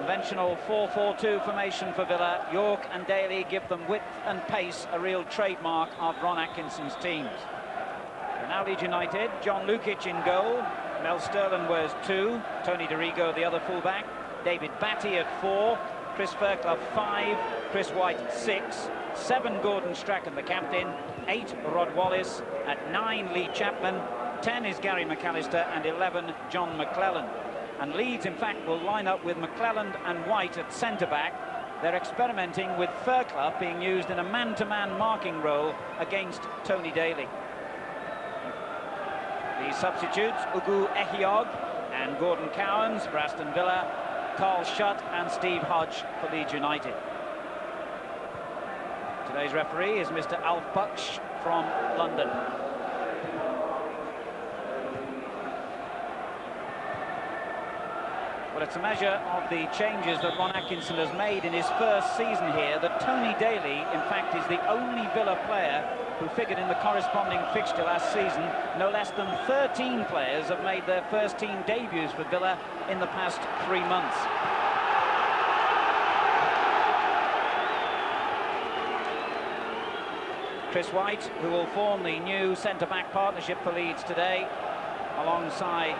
Conventional 4-4-2 formation for Villa. York and Daly give them width and pace, a real trademark of Ron Atkinson's teams. And now Leeds United, John Lukic in goal. Mel Sterling wears 2. Tony DeRigo, the other fullback. David Batty at 4. Chris Fairclough 5. Chris White 6. 7 Gordon Strachan, the captain. 8 Rod Wallace. At 9 Lee Chapman. 10 is Gary McAllister, and 11 John McClelland. And Leeds, in fact, will line up with McClelland and White at centre-back. They're experimenting with Fairclough being used in a man-to-man marking role against Tony Daly. The substitutes, Ugu Ehiog and Gordon Cowans for Aston Villa, Carl Shutt and Steve Hodge for Leeds United. Today's referee is Mr. Alf Buksh from London. Well, it's a measure of the changes that Ron Atkinson has made in his first season here that Tony Daly, in fact, is the only Villa player who figured in the corresponding fixture last season. No less than 13 players have made their first team debuts for Villa in the past 3 months. Chris White, who will form the new centre-back partnership for Leeds today, alongside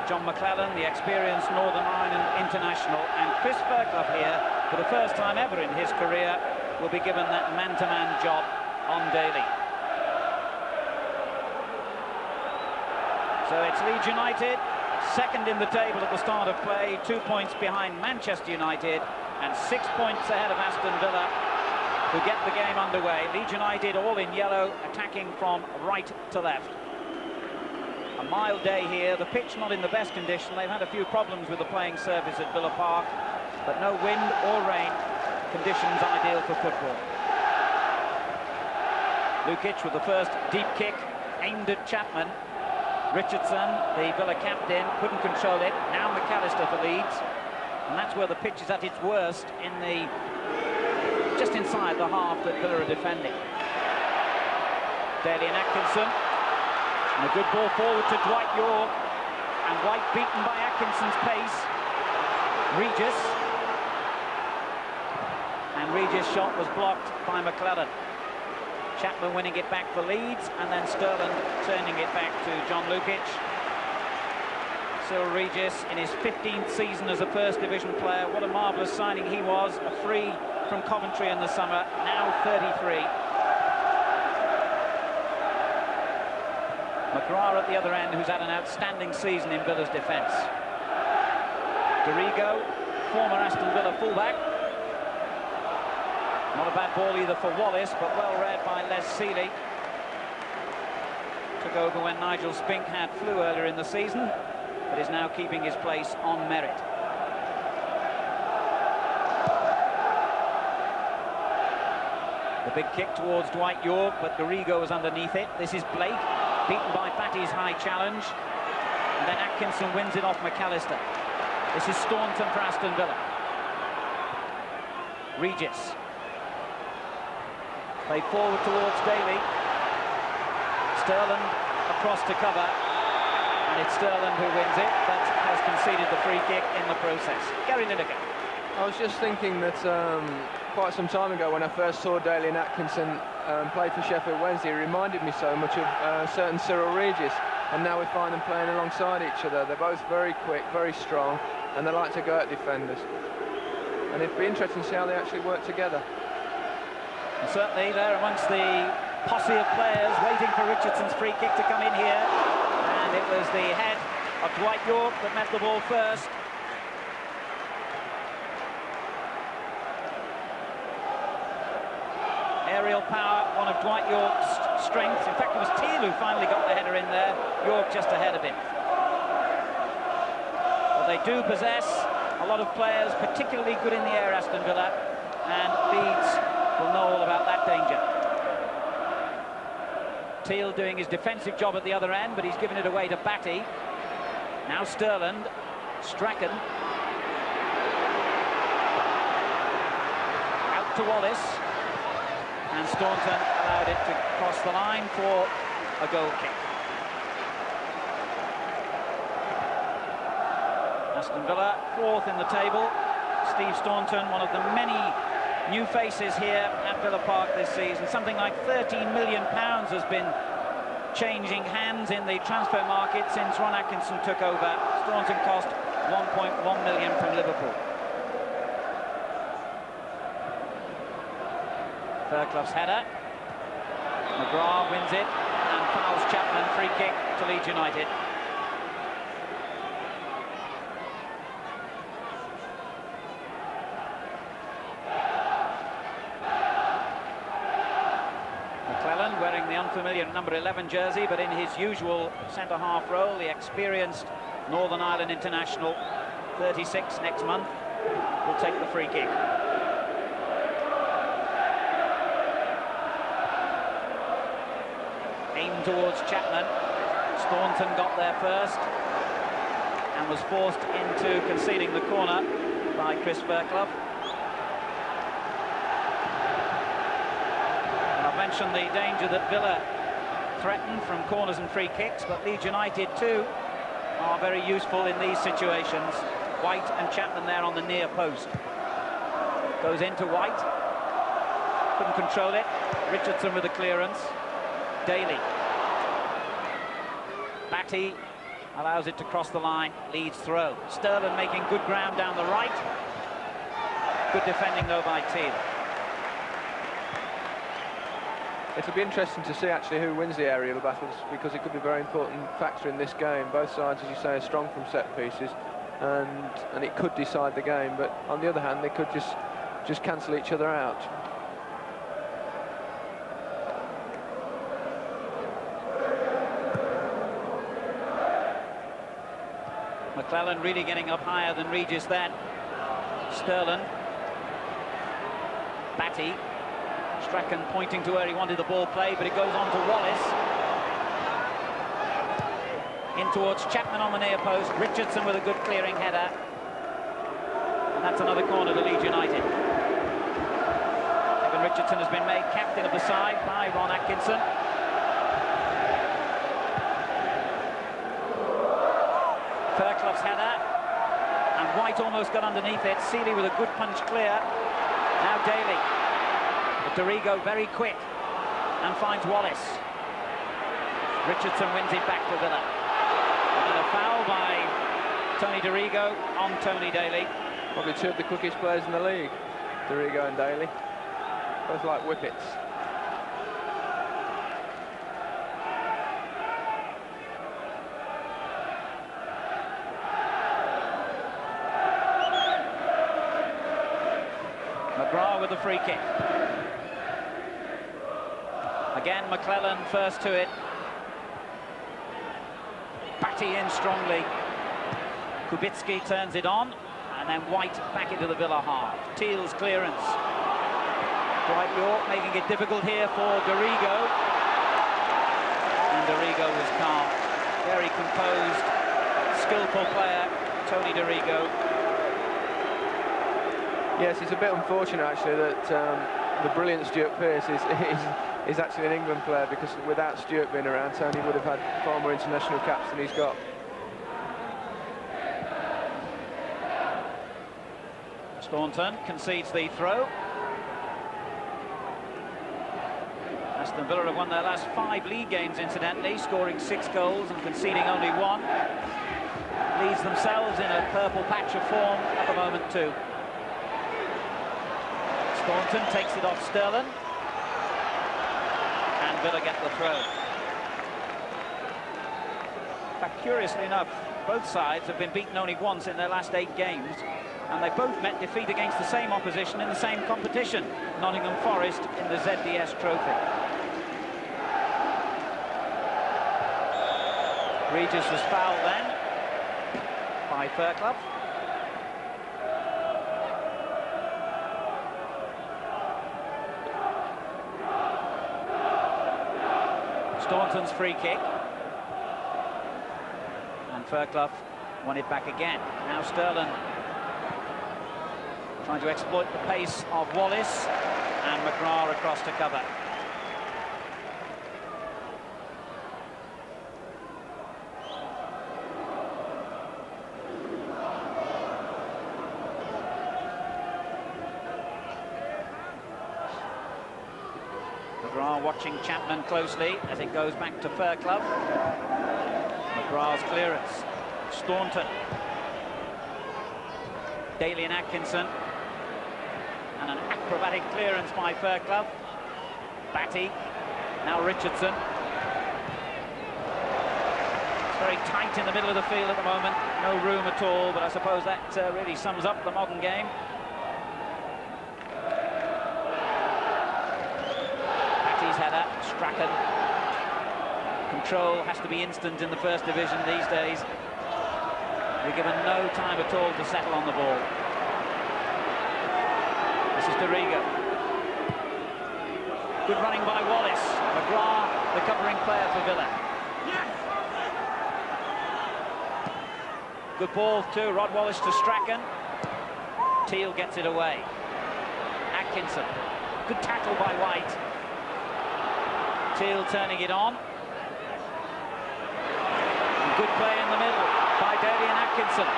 John McClelland, the experienced Northern Ireland international, and Chris Fairclough here, for the first time ever in his career, will be given that man-to-man job on Daly. So it's Leeds United, second in the table at the start of play, 2 points behind Manchester United, and 6 points ahead of Aston Villa, who get the game underway. Leeds United all in yellow, attacking from right to left. A mild day here, the pitch not in the best condition. They've had a few problems with the playing surface at Villa Park, but no wind or rain, conditions ideal for football. Lukic with the first deep kick, aimed at Chapman. Richardson, the Villa captain, couldn't control it. Now McAllister for Leeds, and that's where the pitch is at its worst, in the just inside the half that Villa are defending. Daly and Atkinson. And a good ball forward to Dwight York, and White beaten by Atkinson's pace. Regis, and Regis' shot was blocked by McClelland. Chapman winning it back for Leeds, and then Sterling turning it back to John Lukic. Cyril Regis in his 15th season as a First Division player. What a marvellous signing he was, a free from Coventry in the summer, now 33. McGrath at the other end, who's had an outstanding season in Villa's defence. DeRigo, former Aston Villa fullback. Not a bad ball either for Wallace, but well read by Les Seeley. Took over when Nigel Spink had flu earlier in the season, but is now keeping his place on merit. The big kick towards Dwight York, but DeRigo was underneath it. This is Blake, beaten by Batty's high challenge, and then Atkinson wins it off McAllister. This is Staunton for Aston Villa. Regis. Played forward towards Daly. Sterling across to cover, and it's Sterling who wins it, but has conceded the free kick in the process. Gary Lineker. I was just thinking that quite some time ago, when I first saw Daly and Atkinson play for Sheffield Wednesday, it reminded me so much of certain Cyril Regis, and now we find them playing alongside each other. They're both very quick, very strong, and they like to go at defenders. And it'd be interesting to see how they actually work together. And certainly they're amongst the posse of players waiting for Richardson's free kick to come in here, and it was the head of Dwight York that met the ball first. Aerial power, one of Dwight York's strengths. In fact, it was Teal who finally got the header in there. York just ahead of him. Well, they do possess a lot of players, particularly good in the air, Aston Villa, and Leeds will know all about that danger. Teal doing his defensive job at the other end, but he's given it away to Batty. Now Sterling, Strachan. Out to Wallace. And Staunton allowed it to cross the line for a goal kick. Aston Villa, fourth in the table, Steve Staunton, one of the many new faces here at Villa Park this season. Something like £13 million has been changing hands in the transfer market since Ron Atkinson took over. Staunton cost £1.1 million from Liverpool. Fairclough's header. McGrath wins it and fouls Chapman. Free kick to Leeds United. Wearing the unfamiliar number 11 jersey, but in his usual centre-half role, the experienced Northern Ireland international, 36 next month, will take the free kick. Aimed towards Chapman. Staunton got there first and was forced into conceding the corner by Chris Fairclough. Mentioned the danger that Villa threaten from corners and free kicks, but Leeds United too are very useful in these situations. White and Chapman there on the near post. Goes into White, couldn't control it. Richardson with the clearance. Daly. Batty allows it to cross the line. Leeds throw. Sterling making good ground down the right. Good defending though by Teal. It'll be interesting to see actually who wins the aerial battles, because it could be a very important factor in this game. Both sides, as you say, are strong from set pieces, and it could decide the game. But on the other hand, they could just cancel each other out. McClellan really getting up higher than Regis then. Sterling. Batty. Strachan pointing to where he wanted the ball played, but it goes on to Wallace. In towards Chapman on the near post. Richardson with a good clearing header. And that's another corner to Leeds United. Evan Richardson has been made captain of the side by Ron Atkinson. Fairclough's header. And White almost got underneath it. Seeley with a good punch clear. Now Daly. But Dorigo very quick and finds Wallace. Richardson wins it back to Villa. And a foul by Tony Dorigo on Tony Daly. Probably two of the quickest players in the league, Dorigo and Daly. Both like whippets. McGrath with the free kick. Again, McClellan first to it. Batty in strongly. Kubicki turns it on, and then White back into the Villa half. Teal's clearance. Dwight York making it difficult here for Dorigo. And Dorigo was calm. Very composed, skillful player, Tony Dorigo. Yes, it's a bit unfortunate actually that the brilliant Stuart Pearce is actually an England player, because without Stuart being around, Tony would have had far more international caps than he's got. Staunton concedes the throw. Aston Villa have won their last 5 league games, incidentally, scoring 6 goals and conceding only 1. Leeds themselves in a purple patch of form at the moment too. Staunton takes it off Sterling. And Villa get the throw. In fact, curiously enough, both sides have been beaten only once in their last 8 games, and they both met defeat against the same opposition in the same competition, Nottingham Forest in the ZDS Trophy. Regis was fouled then by Fairclough. Staunton's free kick. And Fairclough won it back again. Now Sterling trying to exploit the pace of Wallace, and McGrath across to cover. McGrath watching Chapman closely as it goes back to Fairclough. McGrath's clearance. Staunton. Daly and Atkinson. And an acrobatic clearance by Fairclough. Batty. Now Richardson. It's very tight in the middle of the field at the moment. No room at all, but I suppose that really sums up the modern game. Batty's header. Strachan. Control has to be instant in the first division these days. We're given no time at all to settle on the ball. This is Dorigo. Good running by Wallace. McGrath, the covering player for Villa. Good ball too, Rod Wallace to Strachan. Teal gets it away. Atkinson. Good tackle by White. Teal turning it on. Good play in the middle by Daly and Atkinson.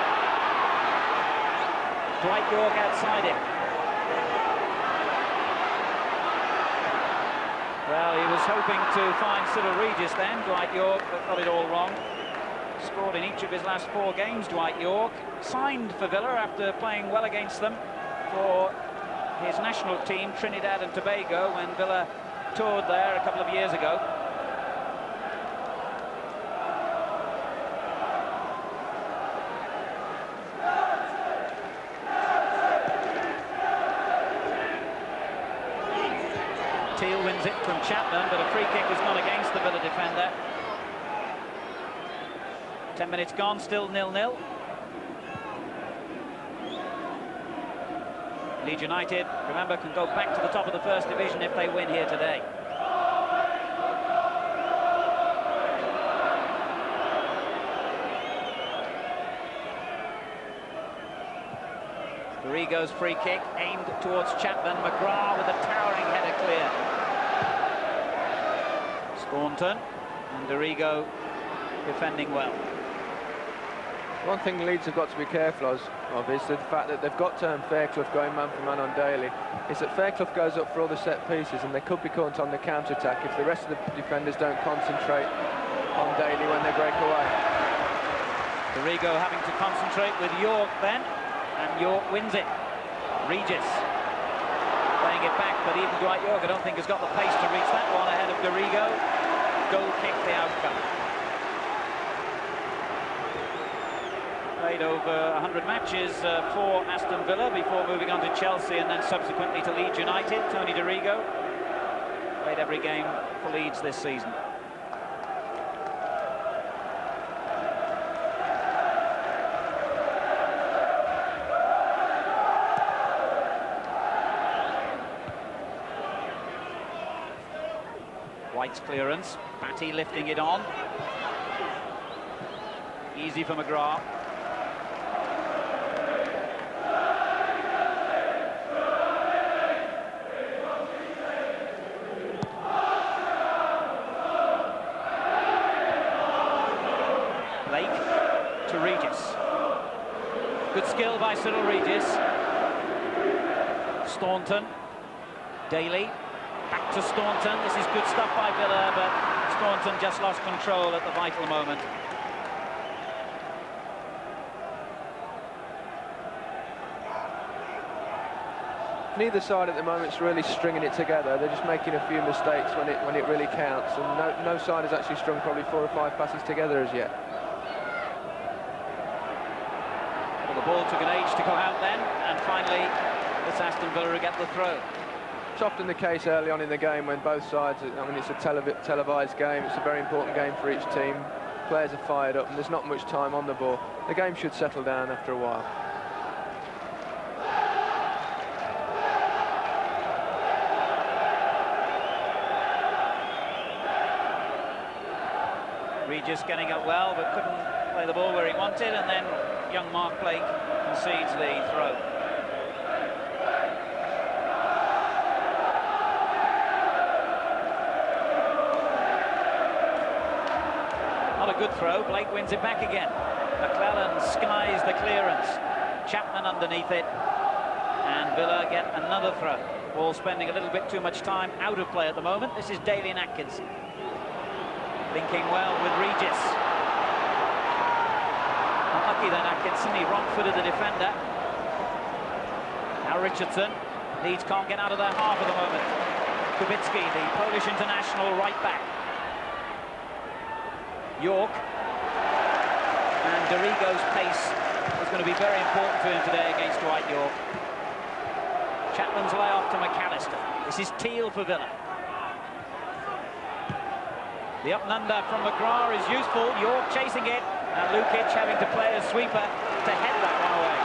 Dwight York outside him. Well, he was hoping to find Cyril Regis then, Dwight York, but got it all wrong. Scored in each of his last 4 games, Dwight York. Signed for Villa after playing well against them for his national team, Trinidad and Tobago, when Villa toured there a couple of years ago. Teal wins it from Chapman, but a free kick has gone against the Villa defender. 10 minutes gone, still 0-0. Leeds United, remember, can go back to the top of the first division if they win here today. Dorigo's free kick aimed towards Chapman. McGrath with a towering header clear. Staunton and Dorigo defending well. One thing Leeds have got to be careful of is the fact that they've got Fairclough going man for man on Daly. Is that Fairclough goes up for all the set pieces and they could be caught on the counter-attack if the rest of the defenders don't concentrate on Daly when they break away. Dorigo having to concentrate with York then, and York wins it. Regis playing it back, but even Dwight York I don't think has got the pace to reach that one ahead of Dorigo. Goal kick the outcome. Played over 100 matches for Aston Villa before moving on to Chelsea and then subsequently to Leeds United. Tony Dorigo played every game for Leeds this season. White's clearance, Batty lifting it on. Easy for McGrath. Blake to Regis. Good skill by Cyril Regis. Staunton. Daly. Back to Staunton. This is good stuff by Villa, but Staunton just lost control at the vital moment. Neither side at the moment is really stringing it together. They're just making a few mistakes when it really counts, and no side has actually strung probably 4 or 5 passes together as yet. Well, the ball took an age to go out then, and finally it's Aston Villa who get the throw. It's often the case early on in the game when both sides, I mean, it's a televised game, it's a very important game for each team. Players are fired up and there's not much time on the ball. The game should settle down after a while. Regis getting up well, but couldn't play the ball where he wanted, and then young Mark Blake concedes the throw. Not a good throw. Blake wins it back again. McClellan skies the clearance. Chapman underneath it, and Villa get another throw. Ball spending a little bit too much time out of play at the moment. This is Daly and Atkinson. Linking well with Regis. Unlucky then Atkinson, he wrong-footed the defender. Now Richardson. Leeds can't get out of their half at the moment. Kubicki, the Polish international right back. York. And Dorigo's pace is going to be very important to him today against Dwight York. Chapman's layoff to McAllister. This is Teal for Villa. The up and under from McGrath is useful. York chasing it. And Lukic having to play as sweeper to head that one away.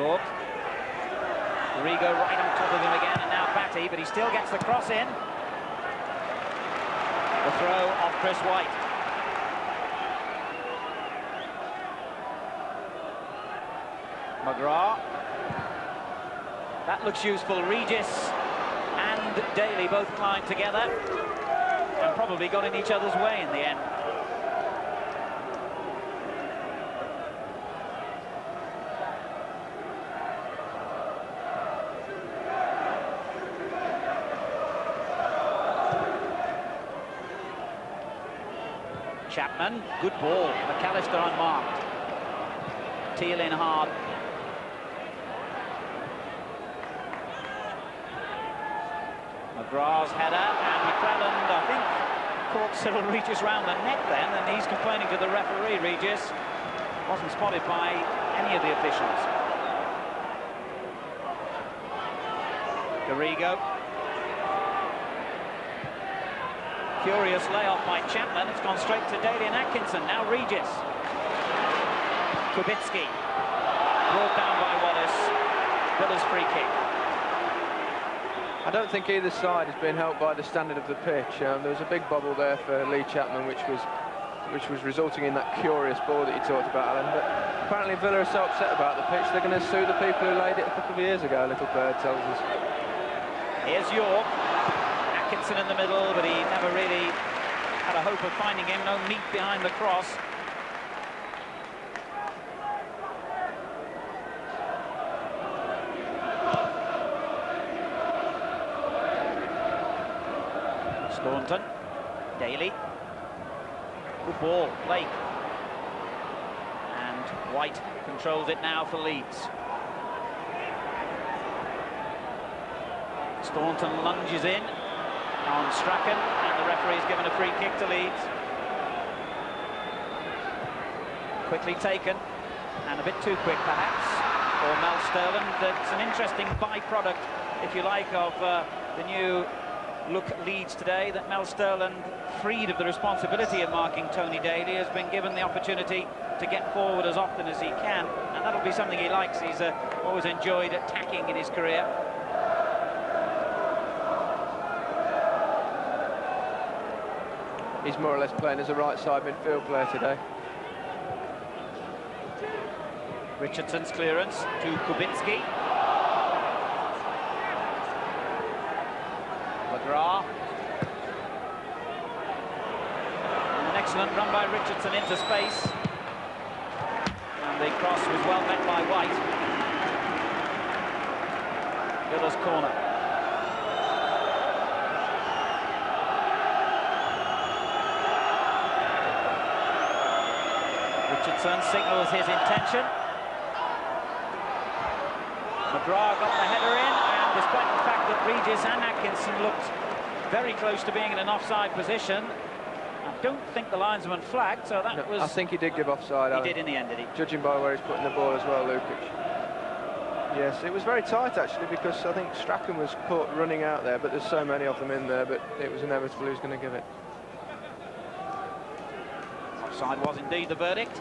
York. Dorigo right on top of him again, and now Batty, but he still gets the cross in. The throw off Chris White. McGrath. That looks useful. Regis and Daly both climbed together and probably got in each other's way in the end. Chapman, good ball. McAllister unmarked. Teal in hard. McGrath's header, and McClelland, I think, caught Cyril Regis round the neck then, and he's complaining to the referee. Regis wasn't spotted by any of the officials. Dorigo. Curious layoff by Chapman. It's gone straight to Daly and Atkinson. Now Regis. Kubicki. Brought down by Wallace. Villa's free kick. I don't think either side has been helped by the standard of the pitch. There was a big bubble there for Lee Chapman, which was resulting in that curious ball that you talked about, Alan. But apparently Villa are so upset about the pitch, they're going to sue the people who laid it a couple of years ago, Little Bird tells us. Here's York. Atkinson in the middle, but he never really had a hope of finding him. No meat behind the cross. Staunton, Daly, good ball, Blake, and White controls it now for Leeds. Staunton lunges in on Strachan, and the referee's given a free kick to Leeds. Quickly taken, and a bit too quick perhaps, for Mel Sterland. That's an interesting byproduct, if you like, of the new look at Leeds today, that Mel Sterland, freed of the responsibility of marking Tony Daly, has been given the opportunity to get forward as often as he can, and that'll be something he likes. He's always enjoyed attacking in his career. He's more or less playing as a right side midfield player today. Richardson's clearance to Kubicki. McGrath. And an excellent run by Richardson into space. And the cross was well met by White. Villa's corner. Richardson signals his intention. McGrath got the header in, and despite the fact that Regis and Atkinson looked very close to being in an offside position, I don't think the linesman flagged, so that was... I think he did give offside, Alan. He did in the end, did he? Judging by where he's putting the ball as well, Lukic. Yes, it was very tight actually, because I think Strachan was caught running out there, but there's so many of them in there, but it was inevitable who's going to give it. Offside was indeed the verdict.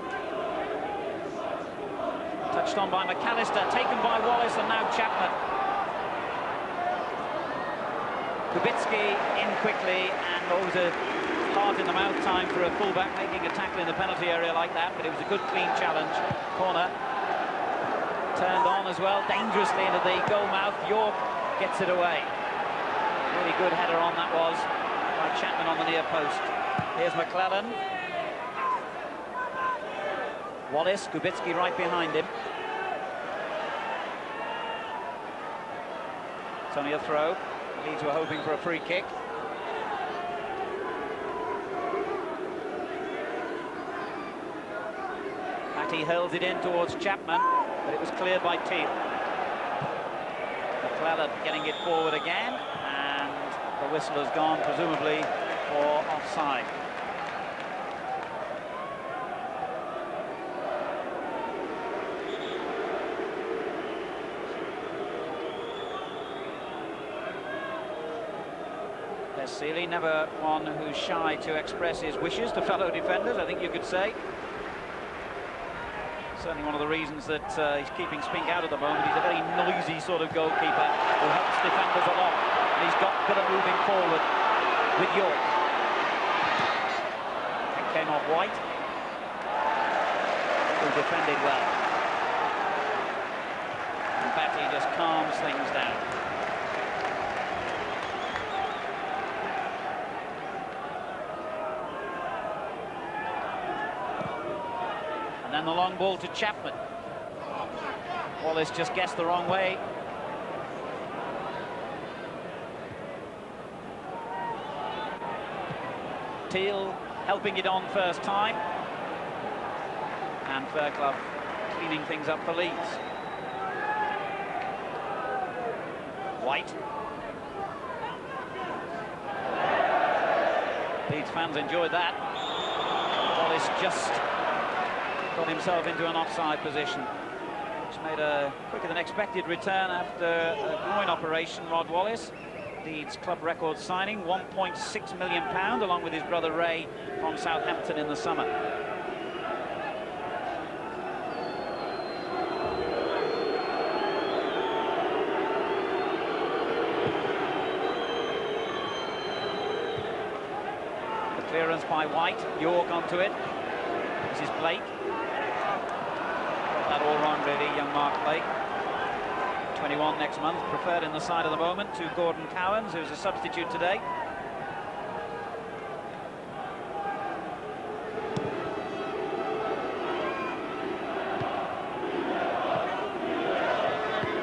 Touched on by McAllister, taken by Wallace, and now Chapman. Kubicki in quickly, and always a heart in the mouth time for a fullback making a tackle in the penalty area like that, but it was a good clean challenge. Corner turned on as well, dangerously into the goal mouth. York gets it away. Really good header on that was. by Chapman on the near post. Here's McClellan. Wallace, Kubicki right behind him. It's only a throw. Leeds were hoping for a free kick. Matty hurls it in towards Chapman, but it was cleared by Teal. McClellan getting it forward again, and the whistle has gone, presumably for offside. Seeley, never one who's shy to express his wishes to fellow defenders, I think you could say. Certainly one of the reasons that he's keeping Spink out at the moment. He's a very noisy sort of goalkeeper who helps defenders a lot. And he's got Villa moving forward with York. It came off White, who defended well. And Batty just calms things down. And then the long ball to Chapman. Wallace just guessed the wrong way. Teal helping it on first time. And Fairclough cleaning things up for Leeds. White. Leeds fans enjoyed that. Wallace just got himself into an offside position. He's made a quicker than expected return after a groin operation, Rod Wallace. Leeds club record signing, £1.6 million, along with his brother Ray from Southampton in the summer. The clearance by White, York onto it. This is Blake. Got that all wrong really, young Mark Blake. 21 next month, preferred in the side at the moment to Gordon Cowans, who's a substitute today.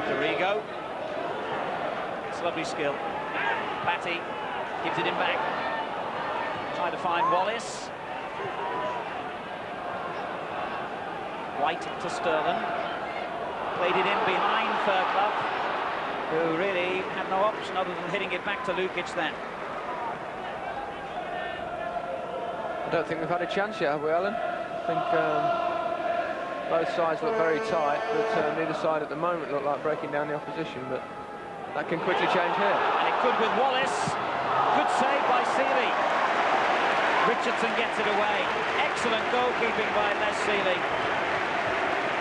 Dorigo. It's lovely skill. Batty gives it in back. Trying to find Wallace. White to Sterling. Played it in behind Fairclough, who really had no option other than hitting it back to Lukic then. I don't think we've had a chance yet, have we, Alan? I think both sides look very tight, but neither side at the moment look like breaking down the opposition, but that can quickly change here. And it could with Wallace. Good save by Seeley. Richardson gets it away. Excellent goalkeeping by Les Seeley,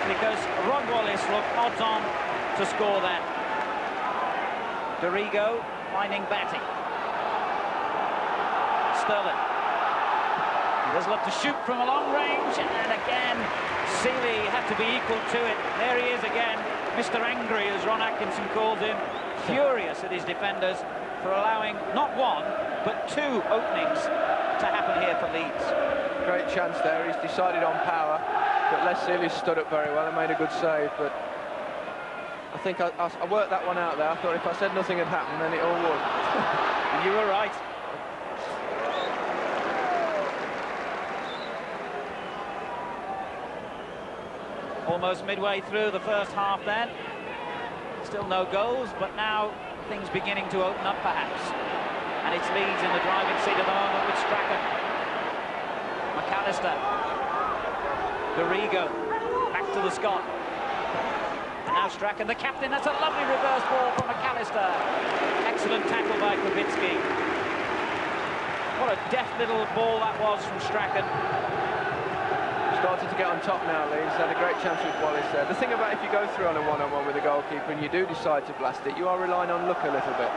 because Rod Wallace looked odds on to score that. Dorigo finding Batty. Sterling. He does love to shoot from a long range, and again Seeley had to be equal to it. There he is again, Mr. Angry, as Ron Atkinson called him, furious at his defenders for allowing not one but two openings to happen here for Leeds. Great chance there, he's decided on power, but Les Seeley stood up very well and made a good save, but I think I worked that one out there. I thought if I said nothing had happened, then it all would. And you were right. Almost midway through the first half then. Still no goals, but now things beginning to open up perhaps. And it's Leeds in the driving seat at the moment with Strachan. McAllister. Dorigo. Back to the Scot. And now Strachan, the captain. That's a lovely reverse ball from McAllister. Excellent tackle by Kubicki. What a deft little ball that was from Strachan. Started to get on top now, Leeds. Had a great chance with Wallace there. The thing about if you go through on a one-on-one with a goalkeeper and you do decide to blast it, you are relying on luck a little bit,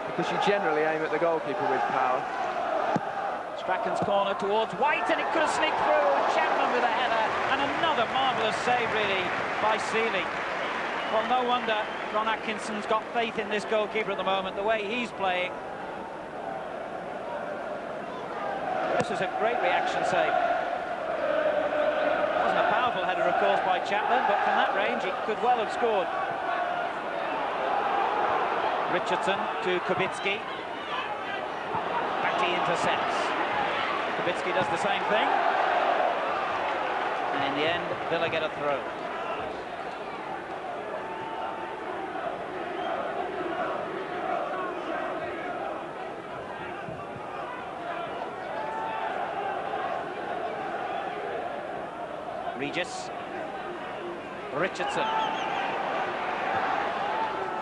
because you generally aim at the goalkeeper with power. Strachan's corner towards White, and it could have sneaked through, and Chapman with a header, and another marvellous save really by Seeley. Well, no wonder Ron Atkinson's got faith in this goalkeeper at the moment, the way he's playing. this was a great reaction save. Wasn't a powerful header, of course, by Chapman, but from that range, he could well have scored. Richardson to Kubicki. Batty intercepts. Kubicki does the same thing. And in the end, Villa get a throw. Regis. Richardson.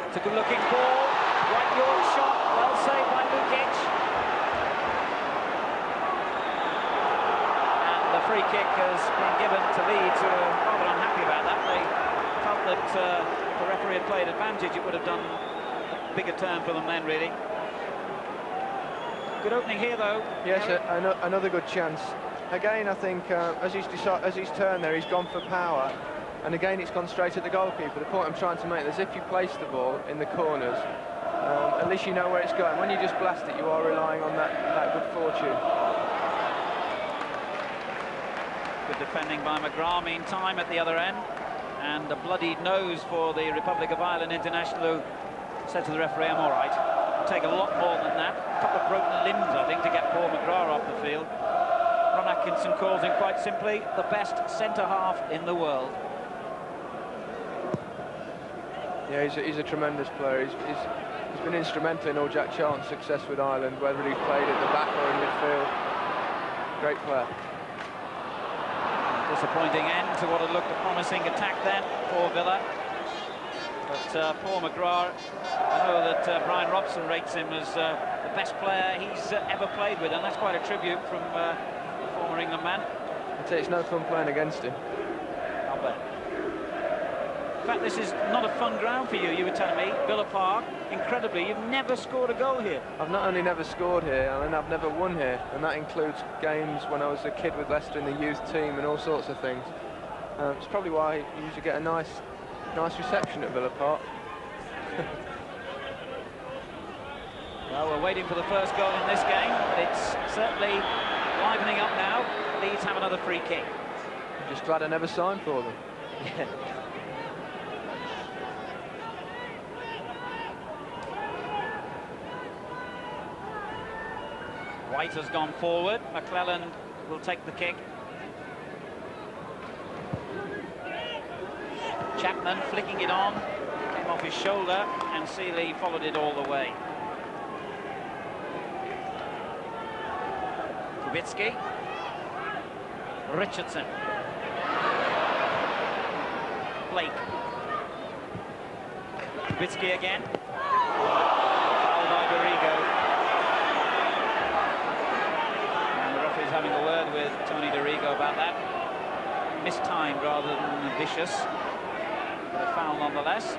It's a good-looking ball. Right York shot. Well saved by Lukic. And the free kick has been given to Leeds, who are rather unhappy about that. They felt that if the referee had played advantage, it would have done a bigger turn for them then, really. Good opening here, though. Yes, another good chance. Again, I think as he's turned there, he's gone for power, and again it's gone straight at the goalkeeper. The point I'm trying to make is if you place the ball in the corners, at least you know where it's going. When you just blast it, you are relying on that good fortune. Good defending by McGrath, meantime, at the other end, and a bloodied nose for the Republic of Ireland international, who said to the referee, "I'm all right." It'll take a lot more than that. A couple of broken limbs, I think, to get Paul McGrath off the field. Ron Atkinson calls him quite simply the best centre-half in the world. Yeah, he's a tremendous player. He's been instrumental in all Jack Charlton's success with Ireland, whether he's played at the back or in midfield. Great player. Disappointing end to what had looked a promising attack then for Villa. But Paul McGrath, I know that Brian Robson rates him as the best player he's ever played with, and that's quite a tribute from former England man. I'd say it's no fun playing against him. I'll bet. In fact, this is not a fun ground for you, you were telling me. Villa Park, incredibly, you've never scored a goal here. I've not only never scored here, I mean, I've never won here, and that includes games when I was a kid with Leicester in the youth team and all sorts of things. It's probably why you usually get a nice reception at Villa Park. Well, we're waiting for the first goal in this game, but it's certainly livening up now. Leeds have another free kick. I'm just glad I never signed for them. Yeah. White has gone forward. McClellan will take the kick. Chapman flicking it on, came off his shoulder, and Seeley followed it all the way. Kubicki. Richardson. Blake. Kubicki again. Foul by Dorigo. And the referee's having a word with Tony Dorigo about that. Mistimed rather than vicious. But a foul nonetheless.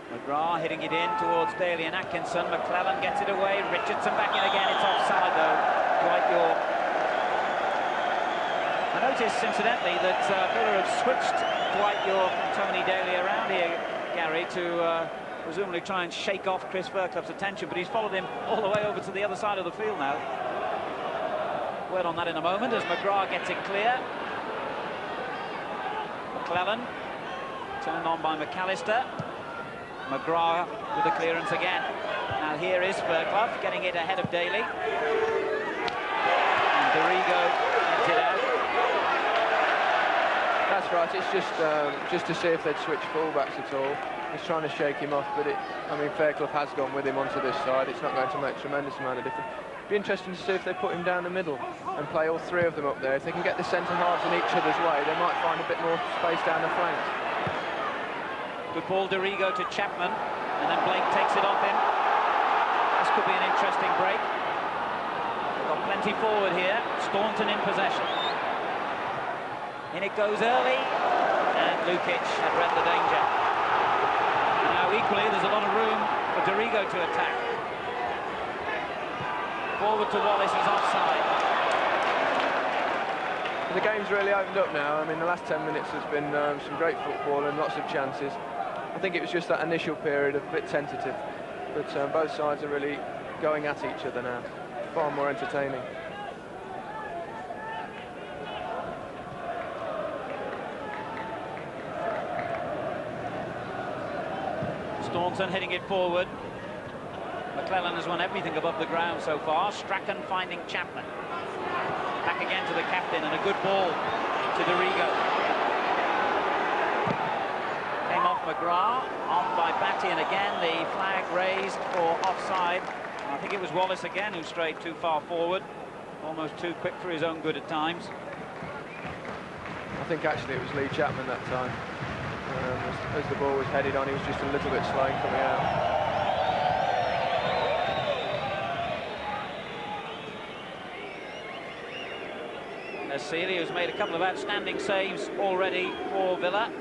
McGrath hitting it in towards Daly and Atkinson. McClellan gets it away. Richardson back in again. It's offside though. Dwight York. I noticed incidentally that Villa have switched Dwight York and Tony Daly around here, Gary, to presumably try and shake off Chris Fairclough's attention, but he's followed him all the way over to the other side of the field now. Word on that in a moment as McGrath gets it clear. McClellan turned on by McAllister. McGrath with the clearance again. Now here is Fairclough getting it ahead of Daly. And Dorigo gets it out. That's right, it's just to see if they'd switch fullbacks at all. He's trying to shake him off, but I mean, Fairclough has gone with him onto this side. It's not going to make a tremendous amount of difference. Be interesting to see if they put him down the middle and play all three of them up there. If they can get the centre-halves in each other's way, they might find a bit more space down the flanks. Good ball, Dorigo to Chapman, and then Blake takes it off him. This could be an interesting break. They've got plenty forward here. Staunton in possession. In it goes early, and Lukic had read the danger. And now equally, there's a lot of room for Dorigo to attack. Forward to Wallace, he's offside. The game's really opened up now. I mean, the last 10 minutes has been some great football and lots of chances. I think it was just that initial period a bit tentative, but both sides are really going at each other now. Far more entertaining. Staunton hitting it forward. McClellan has won everything above the ground so far. Strachan finding Chapman. Back again to the captain, and a good ball to Dorigo. Came off McGrath, on by Batty, and again the flag raised for offside. I think it was Wallace again who strayed too far forward, almost too quick for his own good at times. I think actually it was Lee Chapman that time. As the ball was headed on, he was just a little bit slow coming out. There's Seeley, who's made a couple of outstanding saves already for Villa.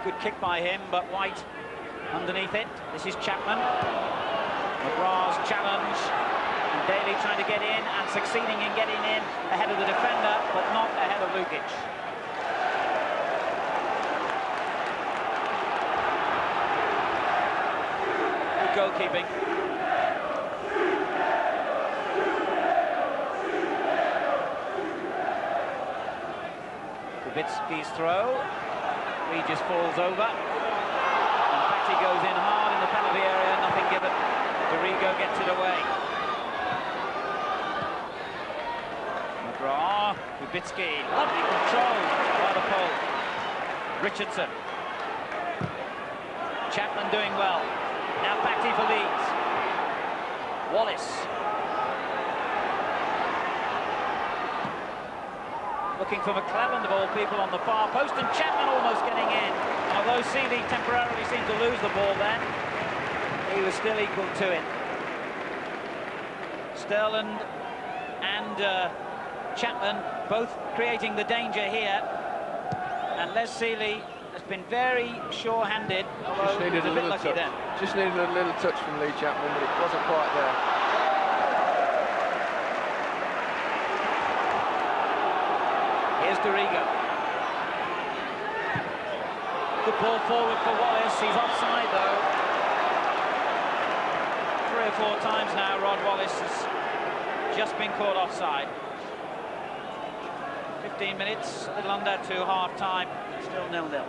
Good kick by him, but White underneath it. This is Chapman. McGrath's challenge. And Daly trying to get in and succeeding in getting in ahead of the defender, but not ahead of Lukic. Good goalkeeping. Kubicki's throw. Regis falls over. And Batty goes in hard in the penalty area, nothing given. Dorigo gets it away. McGrath, Kubicki, lovely control by the pole. Richardson. Chapman doing well. Now Batty for Leeds. Wallace. Looking for McClellan, of all people, on the far post, and Chapman almost getting in. And although Seeley temporarily seemed to lose the ball then, he was still equal to it. Sterland and Chapman both creating the danger here. And Les Seeley has been very sure-handed, although he was a bit lucky then. Just needed a little touch from Lee Chapman, but it wasn't quite there. Here's Dorigo. Good ball forward for Wallace. He's offside though. 3 or 4 times now Rod Wallace has just been caught offside. 15 minutes, a little under to half-time. Still 0-0.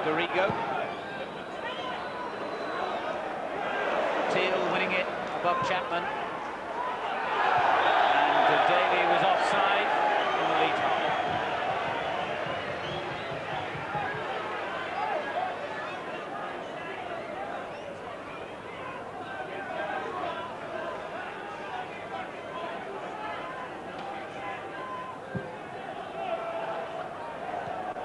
Dorigo. Teal winning it above Chapman. And Daly was offside in the lead half.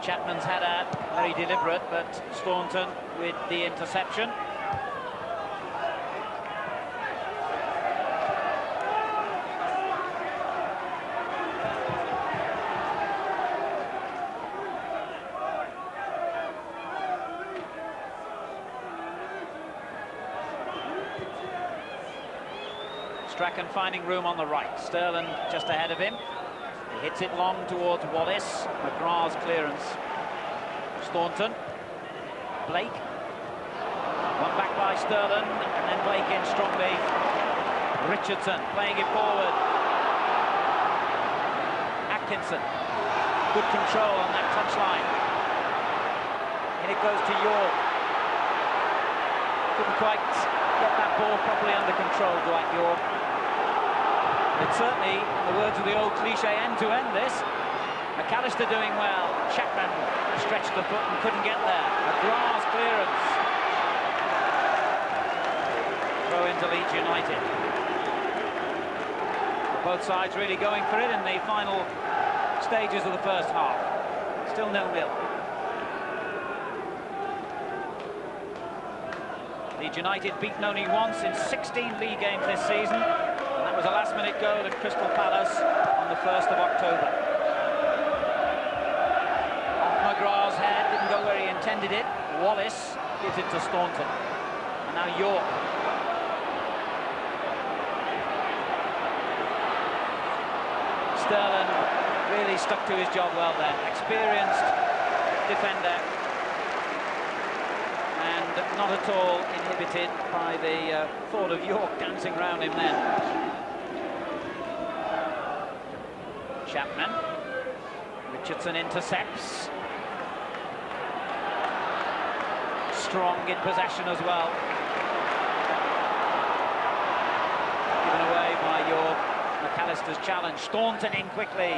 Chapman's had a very deliberate, but Staunton with the interception. Strachan finding room on the right. Sterland just ahead of him. He hits it long towards Wallace. McGrath's clearance. Staunton. Blake. One back by Sterland, and then Blake in strongly. Richardson playing it forward. Atkinson. Good control on that touchline. And it goes to York. Couldn't quite get that ball properly under control, Dwight York. It's certainly, in the words of the old cliche, end-to-end this. McAllister doing well. Chapman stretched the foot and couldn't get there. McGrath's clearance. Throw into Leeds United. Both sides really going for it in the final stages of the first half. Still 0-0. Leeds United beaten only once in 16 league games this season, and that was a last-minute goal at Crystal Palace on the 1st of October. Off McGrath's head, didn't go where he intended it. Wallace gives it to Staunton. And now York. Sterling really stuck to his job well there. Experienced defender. And not at all inhibited by the thought of York dancing around him then. Chapman. Richardson intercepts. Strong in possession as well. Given away by York. McAllister's challenge. Staunton in quickly.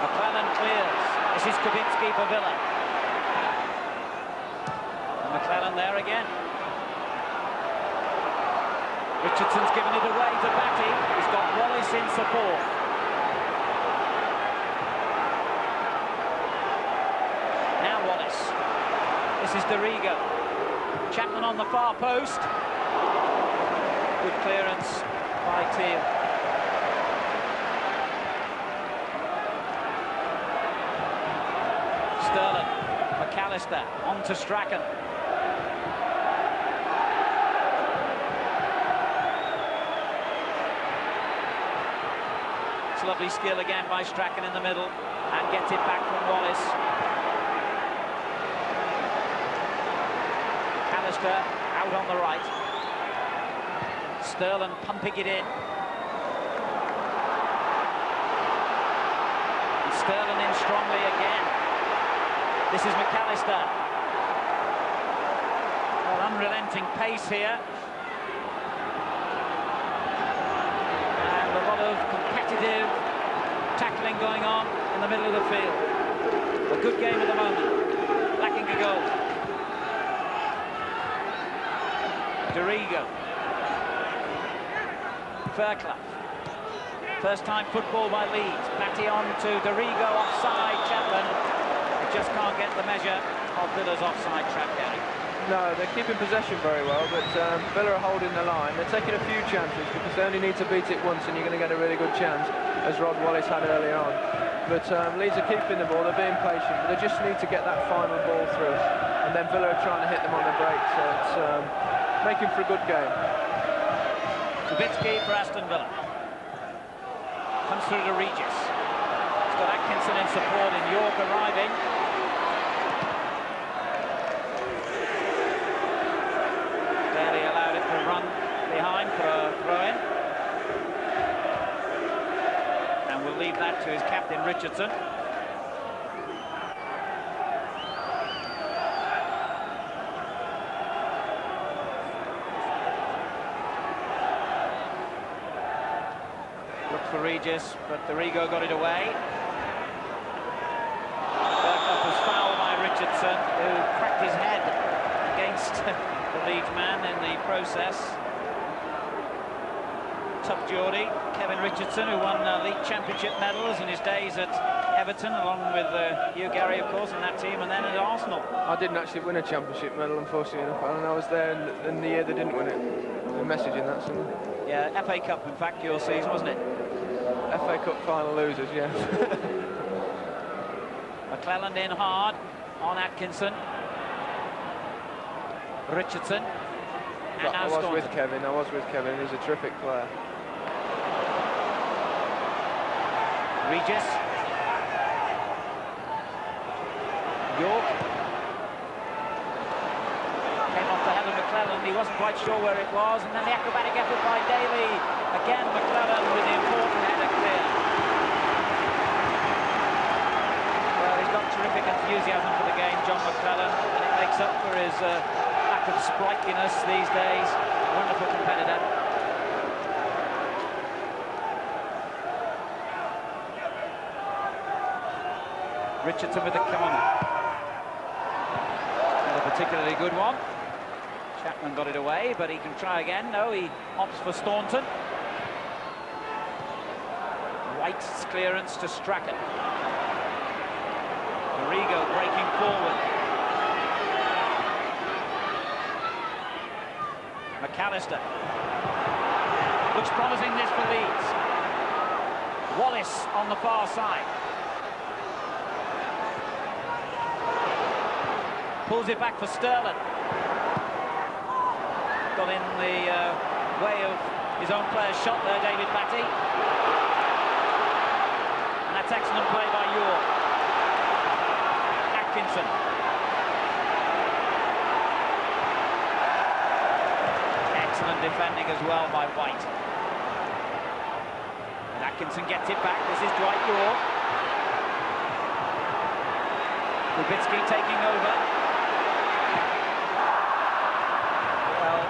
McClellan clears. This is Kubicki for Villa. McClellan there again. Richardson's given it away to Batty. He's got Wallace in support. Now Wallace. This is Dorigo. Chapman on the far post. Good clearance by Teal. Sterling. McAllister on to Strachan. Lovely skill again by Strachan in the middle, and gets it back from Wallace. McAllister out on the right. Sterling pumping it in. And Sterling in strongly again. This is McAllister. Well, unrelenting pace here. Competitive tackling going on in the middle of the field. A good game at the moment. Lacking a goal. Dorigo. Fairclough. First time football by Leeds. Batty on to Dorigo, offside. Chapman. He just can't get the measure of Villa's offside trap, Gary. No, they're keeping possession very well, but Villa are holding the line. They're taking a few chances because they only need to beat it once and you're going to get a really good chance, as Rod Wallace had earlier on. But Leeds are keeping the ball, they're being patient, but they just need to get that final ball through. And then Villa are trying to hit them on the break, so it's making for a good game. Kubicki for Aston Villa. Comes through to Regis. He's got Atkinson in support and York arriving. Run behind for a throw-in, and we'll leave that to his captain Richardson. Look for Regis, but Dorigo got it away. Bergkamp was fouled by Richardson, who cracked his head against the Leeds man in the process. Tough Geordie, Kevin Richardson, who won League Championship medals in his days at Everton, along with Hugh Gary, of course, in that team, and then at Arsenal. I didn't actually win a championship medal, unfortunately enough, and I was there in the year they didn't win it. A message in that somewhere. Yeah, FA Cup, in fact, your season, wasn't it? FA Cup final losers, yeah. McClellan in hard on Atkinson. Richardson. And I was with Kevin, he's a terrific player. Regis. York. Came off the head of McClellan, he wasn't quite sure where it was, and then the acrobatic effort by Daly. Again, McClellan with the important header clear. Well, he's got terrific enthusiasm for the game, John McClellan, and it makes up for his lack of sprightliness these days. Wonderful competitor. Richardson with the corner. Not a particularly good one. Chapman got it away, but he can try again. No, he opts for Staunton. White's clearance to Strachan. Dorigo breaking forward. McAllister. Looks promising this for Leeds. Wallace on the far side. Pulls it back for Sterling. Got in the way of his own player's shot there, David Batty. And that's excellent play by York. Atkinson. Excellent defending as well by White. And Atkinson gets it back. This is Dwight York. Kubicki taking over. Well,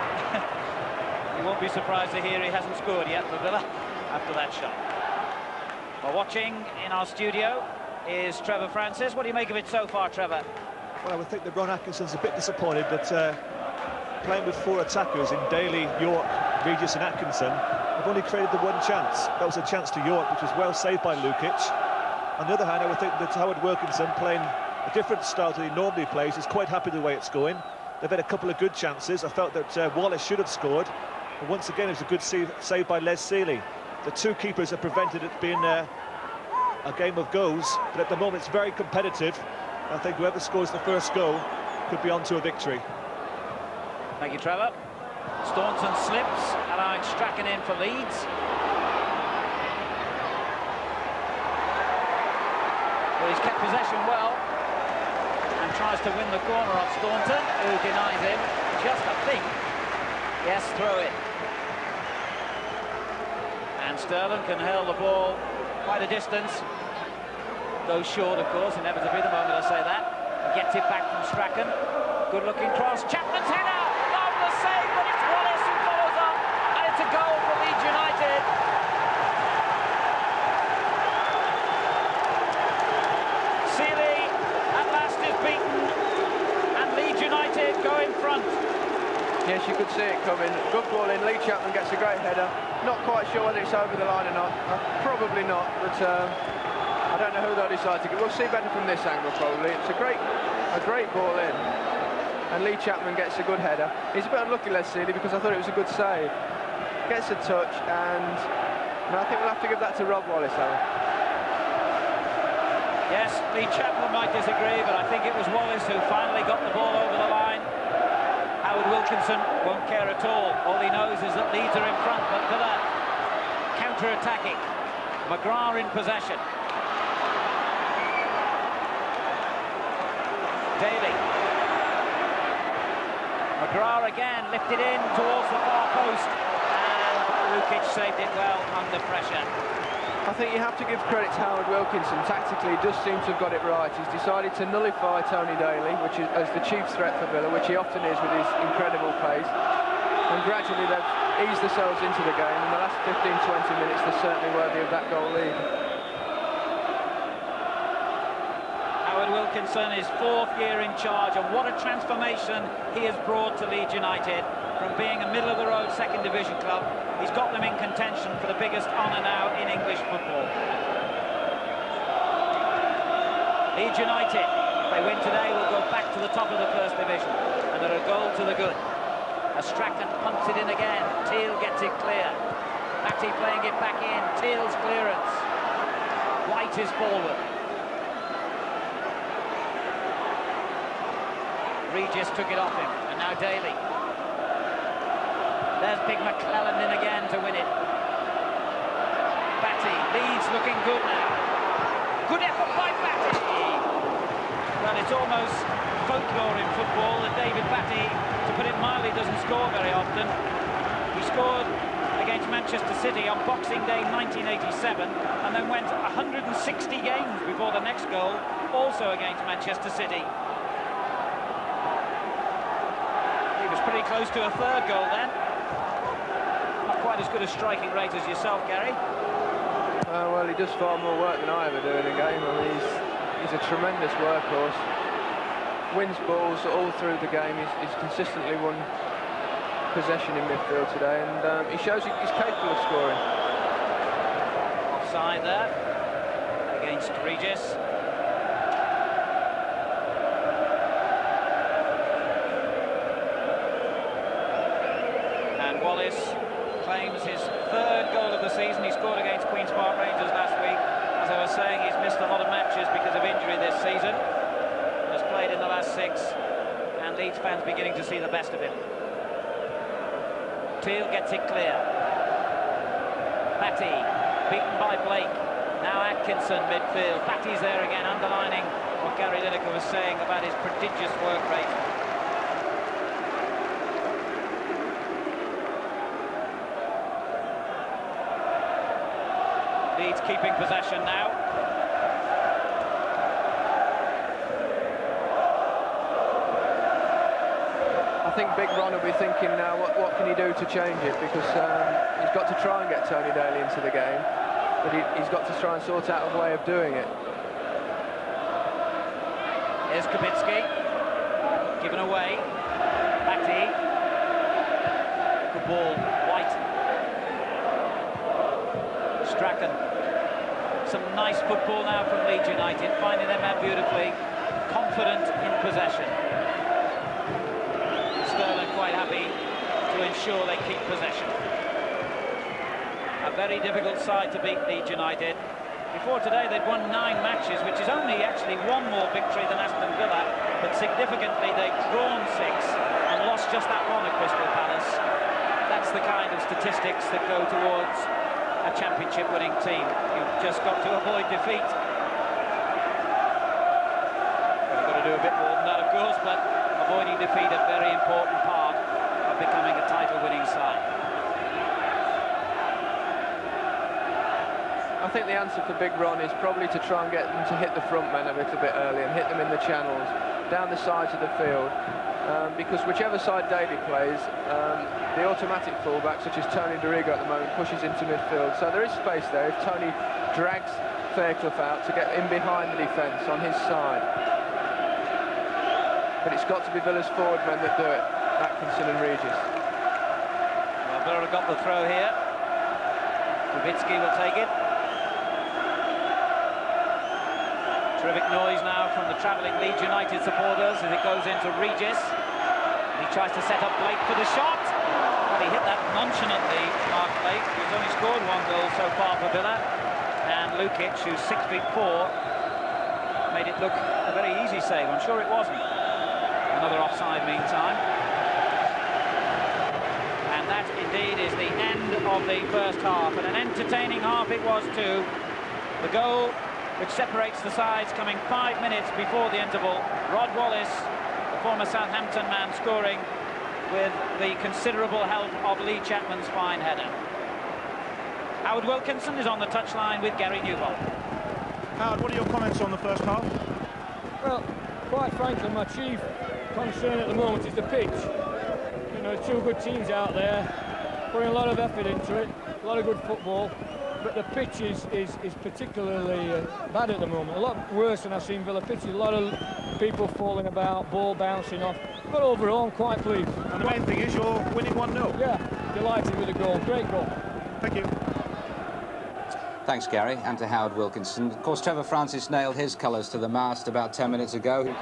you won't be surprised to hear he hasn't scored yet for Villa after that shot. Well, watching in our studio is Trevor Francis. What do you make of it so far, Trevor? Well, I would think that Ron Atkinson's a bit disappointed that playing with 4 attackers in Daly, York, Regis and Atkinson have only created the one chance. That was a chance to York, which was well saved by Lukic. On the other hand, I would think that Howard Wilkinson, playing a different style to he normally plays, is quite happy with the way it's going. They've had a couple of good chances. I felt that Wallace should have scored. And once again, it was a good save by Les Sealey. The 2 keepers have prevented it being a game of goals, but at the moment it's very competitive. I think whoever scores the first goal could be on to a victory. Thank you, Trevor. Staunton slips, allowing Strachan in for Leeds. Well, he's kept possession well and tries to win the corner off Staunton, who denies him. Just a think. Yes, throw it. And Sterling can hurl the ball quite a distance. Goes short, of course, inevitably the moment I say that. Gets it back from Strachan. Good-looking cross. Chapman's header! Marvellous save, but it's Wallace who follows up. And it's a goal for Leeds United. Sealey at last is beaten. And Leeds United go in front. Yes, you could see it coming. Good ball in. Lee Chapman gets a great header. Not quite sure whether it's over the line or not. Probably not, but I don't know who they'll decide to get. We'll see better from this angle, probably. It's a great ball in. And Lee Chapman gets a good header. He's a bit unlucky, Les Sealey, because I thought it was a good save. Gets a touch, and I think we'll have to give that to Rob Wallace, though. Yes, Lee Chapman might disagree, but I think it was Wallace who finally got the ball over the line. Howard Wilkinson won't care at all. All he knows is that Leeds are in front, but Villa counter-attacking. McGrath in possession. Daly. McGrath again, lifted in towards the far post, and Lukic saved it well under pressure. I think you have to give credit to Howard Wilkinson. Tactically, he does seem to have got it right. He's decided to nullify Tony Daly, which is as the chief threat for Villa, which he often is with his incredible pace. And gradually they've eased themselves into the game. In the last 15-20 minutes, they're certainly worthy of that goal lead. Howard Wilkinson is 4th year in charge, and what a transformation he has brought to Leeds United. From being a middle-of-the-road second division club, he's got them in contention for the biggest honour now in English football. Leeds United, if they win today, will go back to the top of the first division, and they're a goal to the good. As Strachan punts it in again, Teal gets it clear. Batty playing it back in, Teal's clearance. White is forward. Regis took it off him, and now Daly. There's Big McClelland in again to win it. Batty, Leeds looking good now. Good effort by Batty. Well, it's almost folklore in football that David Batty, to put it mildly, doesn't score very often. He scored against Manchester City on Boxing Day 1987, and then went 160 games before the next goal, also against Manchester City. He was pretty close to a 3rd goal then. Quite as good a striking rate as yourself, Gary. Well, he does far more work than I ever do in a game. I mean, he's a tremendous workhorse. Wins balls all through the game. He's consistently won possession in midfield today, and he shows he's capable of scoring. Offside there against Regis. 6, and Leeds fans beginning to see the best of him. Teal gets it clear. Batty, beaten by Blake. Now Atkinson midfield. Batty's there again, underlining what Gary Lineker was saying about his prodigious work rate. Leeds keeping possession now. I think Big Ron will be thinking now, what can he do to change it? Because he's got to try and get Tony Daly into the game, but he's got to try and sort out a way of doing it. Here's Kubicki, given away. Batty. Good ball, White. Strachan. Some nice football now from Leeds United, finding them out beautifully, confident in possession. Sterling quite happy to ensure they keep possession. A very difficult side to beat, Leeds United. Before today they'd won 9 matches, which is only actually 1 more victory than Aston Villa, but significantly they'd drawn 6 and lost just that one at Crystal Palace. That's the kind of statistics that go towards a championship winning team. You've just got to avoid defeat. You've got to do a bit more than that, of course, but avoiding defeat a very important part of becoming a title-winning side. I think the answer for Big Ron is probably to try and get them to hit the front men a little bit early and hit them in the channels, down the sides of the field, because whichever side Daly plays, the automatic fullback, such as Tony Dorigo at the moment, pushes into midfield. So there is space there if Tony drags Fairclough out to get in behind the defence on his side. But it's got to be Villa's forward men that do it, Atkinson and Regis. Well, Villa have got the throw here. Kubicki will take it. Terrific noise now from the travelling Leeds United supporters as it goes into Regis. He tries to set up Blake for the shot. Well, he hit that nonchalantly, Mark Blake, who's only scored 1 goal so far for Villa. And Lukic, who's 6'4", made it look a very easy save. I'm sure it wasn't. Another offside meantime. And that indeed is the end of the first half. And an entertaining half it was too. The goal which separates the sides coming 5 minutes before the interval. Rod Wallace, the former Southampton man, scoring with the considerable help of Lee Chapman's fine header. Howard Wilkinson is on the touchline with Gary Newbold. Howard, what are your comments on the first half? Well, quite frankly, my chief concern at the moment is the pitch. You know, 2 good teams out there, putting a lot of effort into it, a lot of good football. But the pitch is particularly bad at the moment. A lot worse than I've seen Villa pitches. A lot of people falling about, ball bouncing off. But overall, I'm quite pleased. And the main thing is you're winning 1-0. Yeah, delighted with the goal. Great goal. Thank you. Thanks, Gary, and to Howard Wilkinson. Of course, Trevor Francis nailed his colours to the mast about 10 minutes ago. So the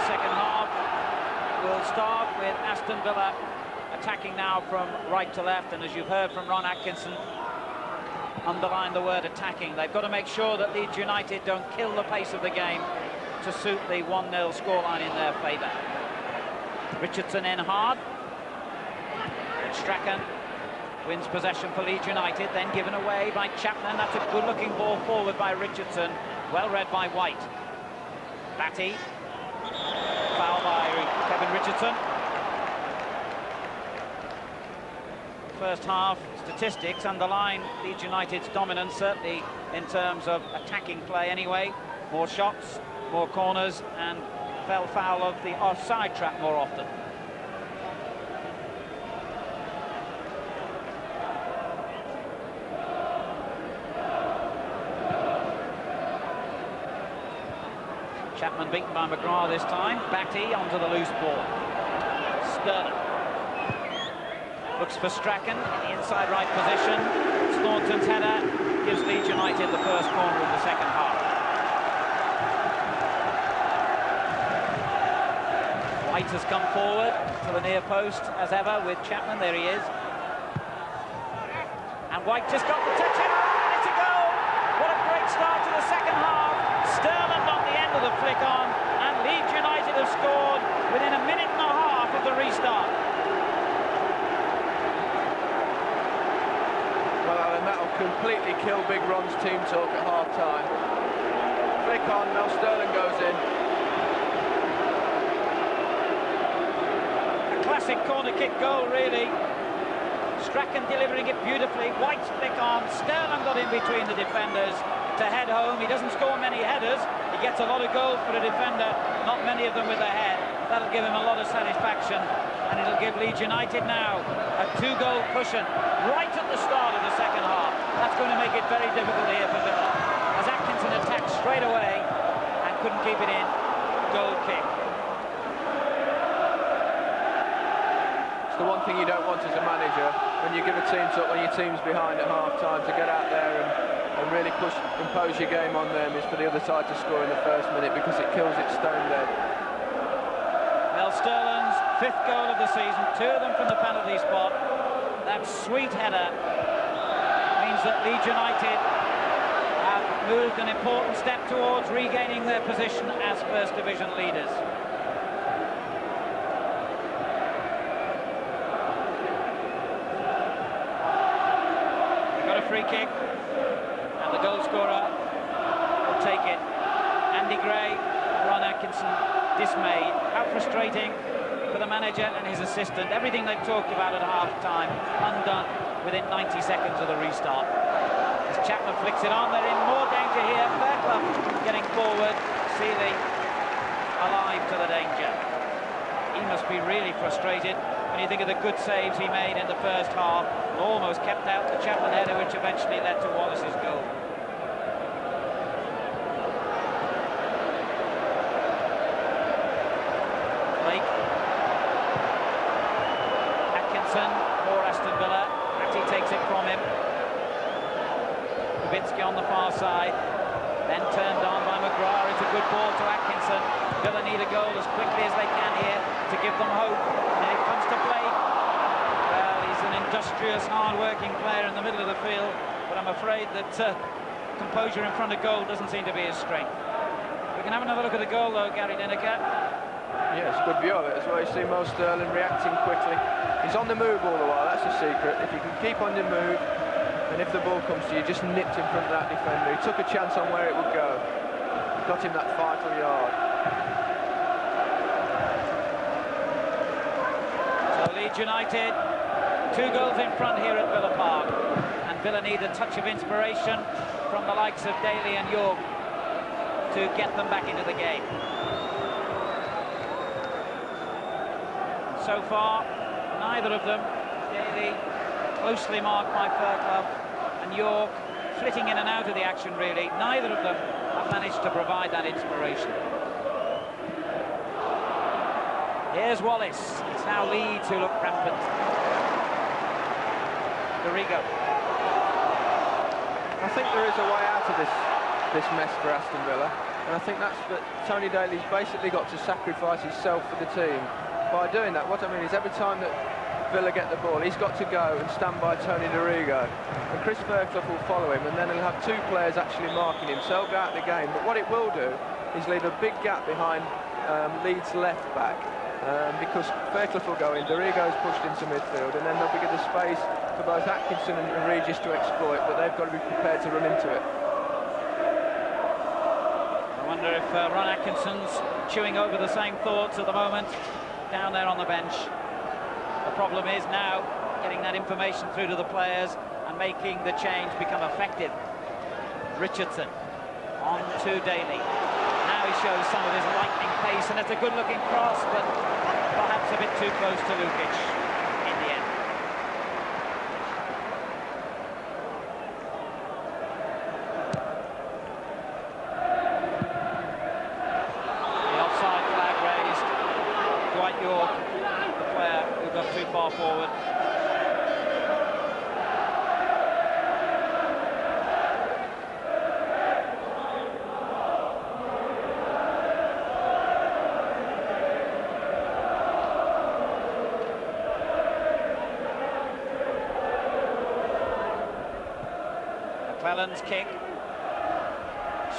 second half will start with Aston Villa attacking now from right to left, and as you've heard from Ron Atkinson, underline the word attacking. They've got to make sure that Leeds United don't kill the pace of the game to suit the 1-0 scoreline in their favour. Richardson in hard. Strachan wins possession for Leeds United, then given away by Chapman. That's a good-looking ball forward by Richardson, well read by White. Batty, foul by Kevin Richardson. First half statistics underline Leeds United's dominance, certainly in terms of attacking play anyway. More shots, more corners, and fell foul of the offside trap more often. Chapman beaten by McGrath this time. Batty onto the loose ball. Sterling looks for Strachan in the inside right position. Staunton's header gives Leeds United the first corner of the second half. White has come forward to the near post as ever with Chapman. There he is. And White just got the touch in. It's a goal! What a great start to the the second half. Sterling on the end of the flick on, and Leeds United have scored within a minute and a half of the restart. Well, Alan, that'll completely kill Big Ron's team talk at half-time. Flick on, now Sterling goes in. A classic corner kick goal, really. Strachan delivering it beautifully. White's flick on. Sterling got in between the defenders to head home. He doesn't score many headers. He gets a lot of goals for a defender, not many of them with a head. That'll give him a lot of satisfaction, and it'll give Leeds United now a 2-goal cushion right at the start of the second half. That's going to make it very difficult here for Villa, as Atkinson attacked straight away and couldn't keep it in. Goal kick. It's the one thing you don't want as a manager, when you give a team when your team's behind at half-time, to get out there and really impose your game on them, is for the other side to score in the first minute, because it kills it stone dead. Well, Sterling's 5th goal of the season, 2 of them from the penalty spot. That sweet header means that Leeds United have moved an important step towards regaining their position as First Division leaders. They've got a free kick, and the goal scorer will take it. Andy Gray, Ron Atkinson, dismayed. How frustrating for the manager and his assistant. Everything they've talked about at half-time undone within 90 seconds of the restart. As Chapman flicks it on, they're in more danger here. Fairclough getting forward, Seeley alive to the danger. He must be really frustrated when you think of the good saves he made in the first half. Almost kept out the Chapman header, which eventually led to Wallace's goal. For Aston Villa, Atty takes it from him. Kubicki on the far side, then turned on by McGrath. It's a good ball to Atkinson. Villa need a goal as quickly as they can here to give them hope. And it comes to Blake. Well, he's an industrious, hard-working player in the middle of the field, but I'm afraid that composure in front of goal doesn't seem to be his strength. We can have another look at the goal, though, Gary Lineker. Yeah, it's a good view of it as well. You see Mo Sterling reacting quickly. He's on the move all the while, that's the secret. If you can keep on the move, and if the ball comes to you, just nipped in front of that defender. He took a chance on where it would go. Got him that vital yard. So Leeds United, 2 goals in front here at Villa Park. And Villa need a touch of inspiration from the likes of Daly and York to get them back into the game. So far, neither of them, Daly closely marked by Fairclough and York flitting in and out of the action really, neither of them have managed to provide that inspiration. Here's Wallace. It's now Leeds who look rampant. Dorigo. I think there is a way out of this mess for Aston Villa, and I think that's that Tony Daly's basically got to sacrifice himself for the team. By doing that, what I mean is every time that Villa get the ball, he's got to go and stand by Tony Dorigo, and Chris Fairclough will follow him, and then he'll have 2 players actually marking him, so he'll go out of the game. But what it will do is leave a big gap behind Leeds left back, because Fairclough will go in, Dorigo's pushed into midfield, and then there'll be the space for both Atkinson and Regis to exploit, but they've got to be prepared to run into it. I wonder if Ron Atkinson's chewing over the same thoughts at the moment down there on the bench. The problem is now getting that information through to the players and making the change become effective. Richardson on to Daly. Now he shows some of his lightning pace, and it's a good-looking cross, but perhaps a bit too close to Lukic in the end. The offside flag raised. Dwight York, the player who got too far forward. McClellan's kick.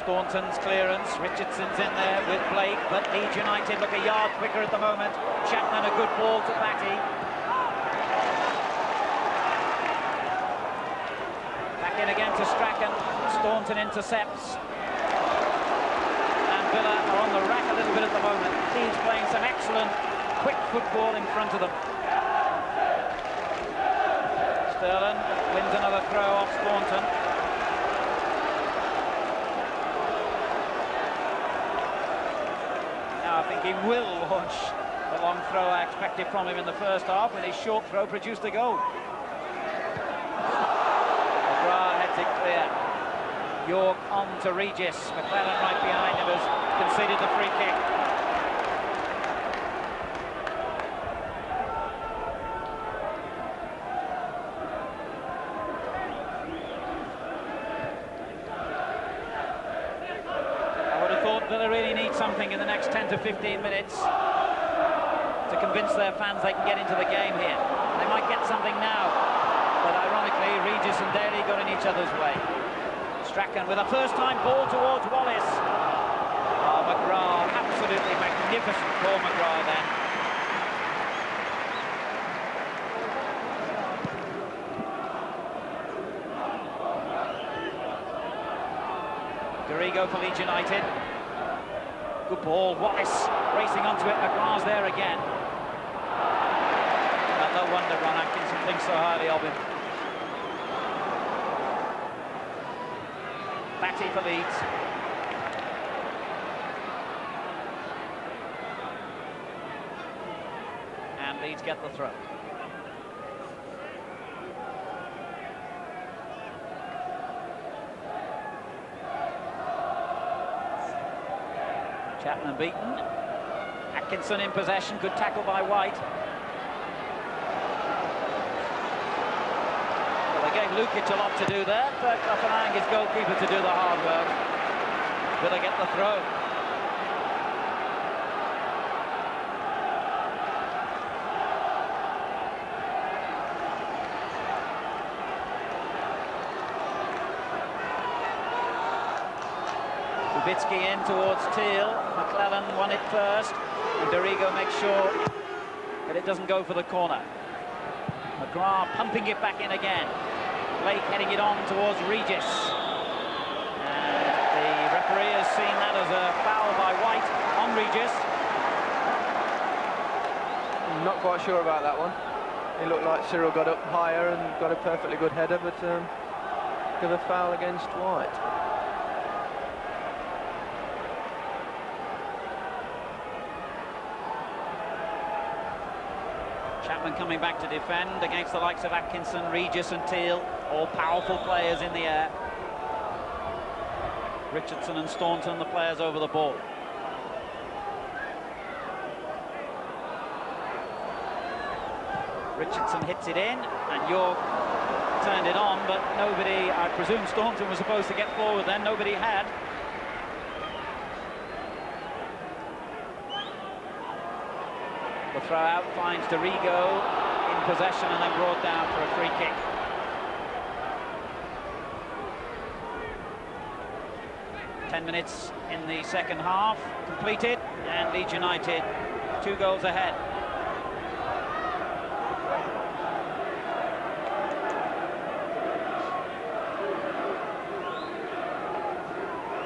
Staunton's clearance, Richardson's in there with Blake, but Leeds United look a yard quicker at the moment. Chapman, a good ball to Batty. Back in again to Strachan, Staunton intercepts. And Villa are on the rack a little bit at the moment. Leeds playing some excellent, quick football in front of them. Sterling wins another throw off Staunton. I think he will launch the long throw I expected from him in the first half, when his short throw produced a goal. McGrath heads it clear. York on to Regis. McClellan right behind him has conceded the free kick. Villa really need something in the next 10 to 15 minutes to convince their fans they can get into the game here. They might get something now, but ironically, Regis and Daly got in each other's way. Strachan with a first-time ball towards Wallace. Oh, McGrath, absolutely magnificent ball, McGrath then. Garrigo for Leeds United. Good ball, Wallace racing onto it, McGrath's there again. And no wonder Ron Atkinson thinks so highly of him. Batty for Leeds. And Leeds get the throw. Chapman beaten. Atkinson in possession, good tackle by White. Well, they gave Lukic a lot to do there, but allowing his goalkeeper to do the hard work. Villa get the throw. Kubicki in towards Teal. McClellan won it first, and Garrigo makes sure that it doesn't go for the corner. McGrath pumping it back in again. Blake heading it on towards Regis. And the referee has seen that as a foul by White on Regis. I'm not quite sure about that one. It looked like Cyril got up higher and got a perfectly good header, but give a foul against White. Chapman coming back to defend against the likes of Atkinson, Regis and Teal, all powerful players in the air. Richardson and Staunton, the players over the ball. Richardson hits it in, and York turned it on, but nobody, I presume Staunton was supposed to get forward then, nobody had. The throw out finds Dorigo in possession and then brought down for a free kick. Ten minutes in the second half completed, and Leeds United 2 goals ahead.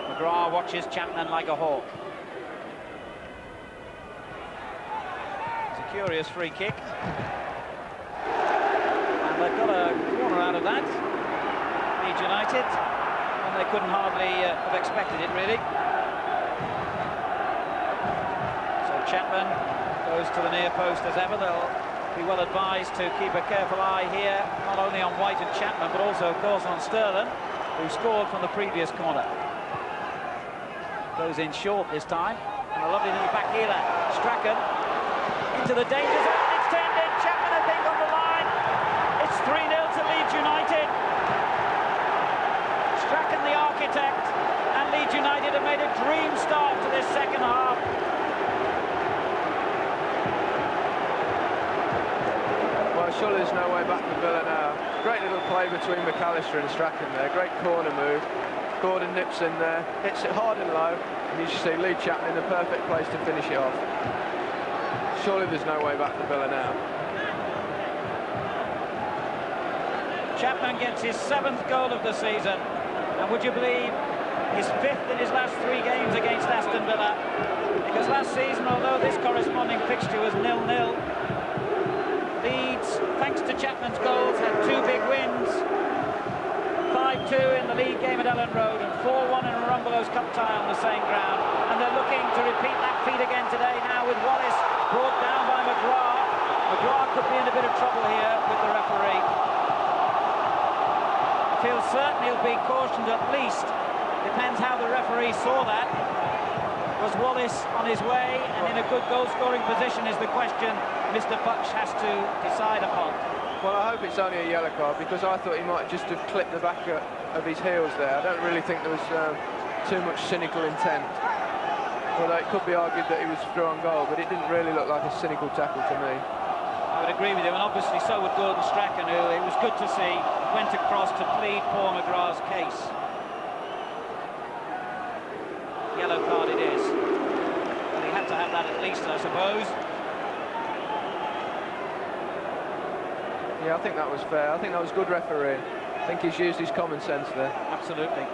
McGrath watches Chapman like a hawk. Curious free kick, and they've got a corner out of that, Leeds United, and they couldn't hardly have expected it, really. So Chapman goes to the near post as ever. They'll be well advised to keep a careful eye here, not only on White and Chapman, but also, of course, on Sterling, who scored from the previous corner. Goes in short this time, and a lovely little back heeler. Strachan into the danger zone, it's turned in, Chapman I think on the line. It's 3-0 to Leeds United. Strachan the architect, and Leeds United have made a dream start to this second half. Well, surely there's no way back for Villa now. Great little play between McAllister and Strachan there, great corner move. Gordon nips in there, hits it hard and low, and you just see Lee Chapman in the perfect place to finish it off. Surely there's no way back for Villa now. Chapman gets his 7th goal of the season, and would you believe his 5th in his last 3 games against Aston Villa? Because last season, although this corresponding fixture was 0-0, Leeds, thanks to Chapman's goals, had 2 big wins. 5-2 in the league game at Ellen Road and 4-1 in a Rumbelows Cup tie on the same ground. And they're looking to repeat that feat again today now with Wallace brought down by McGrath. McGrath could be in a bit of trouble here with the referee. I feel certain he'll be cautioned at least. Depends how the referee saw that. Was Wallace on his way and in a good goal-scoring position is the question Mr. Butch has to decide upon. Well, I hope it's only a yellow card, because I thought he might just have clipped the back of his heels there. I don't really think there was too much cynical intent. Although it could be argued that he was through on goal, but it didn't really look like a cynical tackle to me. I would agree with you, and obviously so would Gordon Strachan, who it was good to see went across to plead Paul McGrath's case. Yellow card it is. Well, he had to have that at least, I suppose. Yeah, I think that was fair. I think that was good refereeing. I think he's used his common sense there. Absolutely.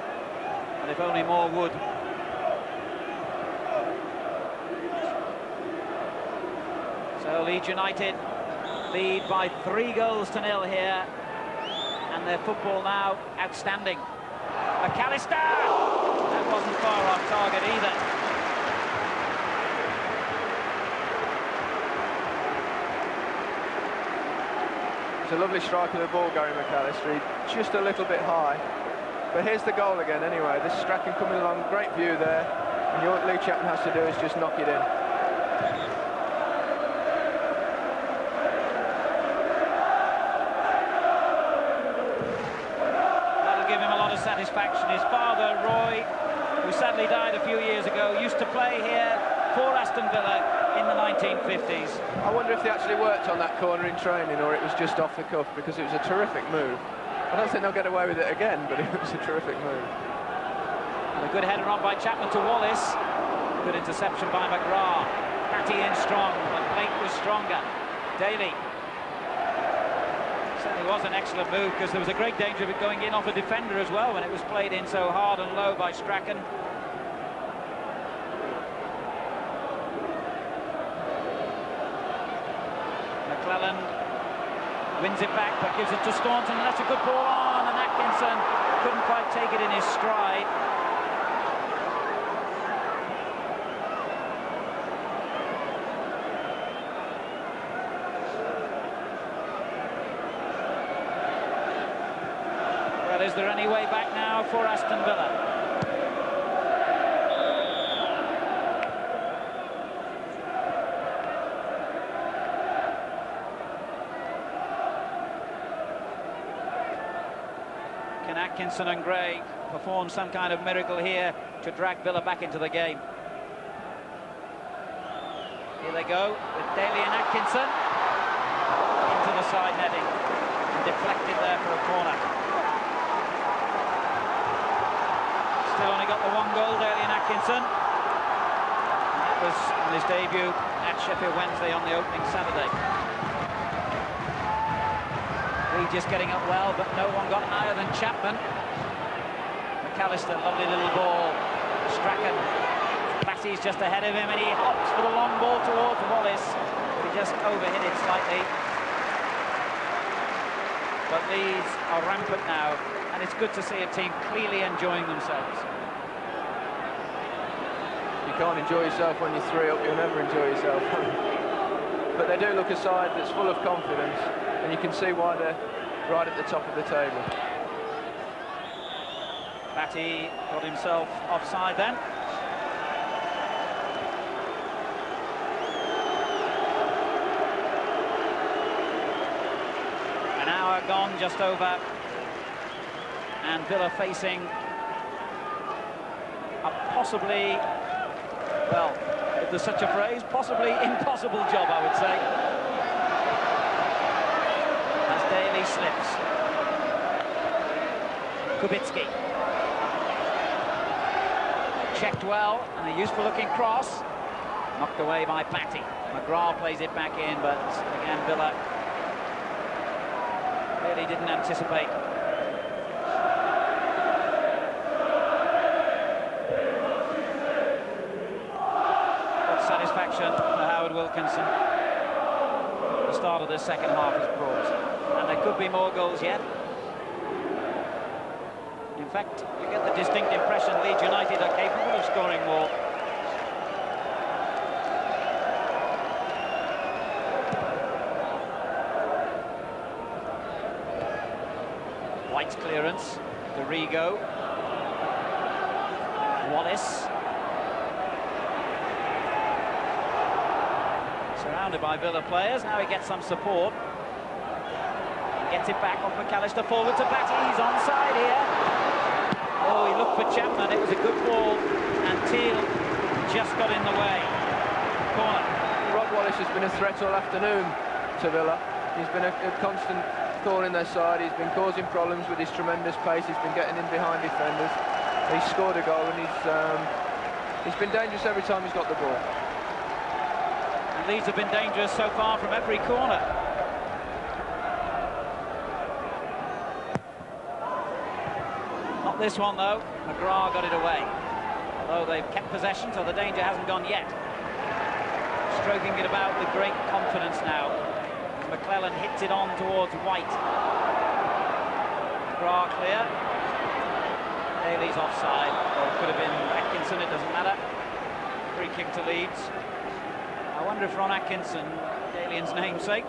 And if only more would. So Leeds United lead by 3-0 here. And their football now outstanding. McAllister! That wasn't far off target either. It's a lovely strike of the ball, Gary McAllister. He's just a little bit high. But here's the goal again anyway. This Strachan coming along, great view there. And what Lee Chapman has to do is just knock it in. That'll give him a lot of satisfaction. His father, Roy, who sadly died a few years ago, used to play here for Aston Villa in the 1950s. I wonder if they actually worked on that corner in training, or it was just off the cuff, because it was a terrific move. I don't think they'll get away with it again, but it was a terrific move. And a good header on by Chapman to Wallace. Good interception by McGrath. Patty in strong, but Blake was stronger. Daly. Certainly was an excellent move, because there was a great danger of it going in off a defender as well when it was played in so hard and low by Strachan. McClellan wins it back, but gives it to Staunton, and that's a good ball on, and Atkinson couldn't quite take it in his stride. Well, is there any way back now for Aston Villa? Can Atkinson and Gray perform some kind of miracle here to drag Villa back into the game? Here they go with Daly and Atkinson into the side netting and deflected there for a corner. Still only got the 1 goal, Daly and Atkinson. And that was on his debut at Sheffield Wednesday on the opening Saturday. Just getting up well, but no one got higher than Chapman. McAllister, lovely little ball. Strachan, Patty's just ahead of him, and he hops for the long ball towards Wallace. He just overhit it slightly. But Leeds are rampant now, and it's good to see a team clearly enjoying themselves. You can't enjoy yourself when you're 3 up, you'll never enjoy yourself. But they do look a side that's full of confidence, and you can see why they're right at the top of the table. Batty got himself offside then. An hour gone, just over, and Villa facing a possibly, well, if there's such a phrase, possibly impossible job, I would say. Daly slips. Kubicki. checked well, and a useful looking cross. Knocked away by Batty. McGrath plays it back in, but again Villa really didn't anticipate. What satisfaction for Howard Wilkinson the start of the second half has brought. And there could be more goals yet. In fact, you get the distinct impression Leeds United are capable of scoring more. White's clearance, Dorigo, Wallace. Surrounded by Villa players, now he gets some support. Gets it back off McAllister, forward to Batty, he's onside here. Oh, he looked for Chapman, it was a good ball, and Teal just got in the way. Corner. Rob Wallace has been a threat all afternoon to Villa. He's been a constant thorn in their side. He's been causing problems with his tremendous pace. He's been getting in behind defenders. He's scored a goal, and he's been dangerous every time he's got the ball. And Leeds have been dangerous so far from every corner. Not this one though. McGrath got it away. Although they've kept possession, so the danger hasn't gone yet. Stroking it about with great confidence now. McClellan hits it on towards White. McGrath clear. Daly's offside. Or it could have been Atkinson, it doesn't matter. Free kick to Leeds. I wonder if Ron Atkinson, Dalian's namesake,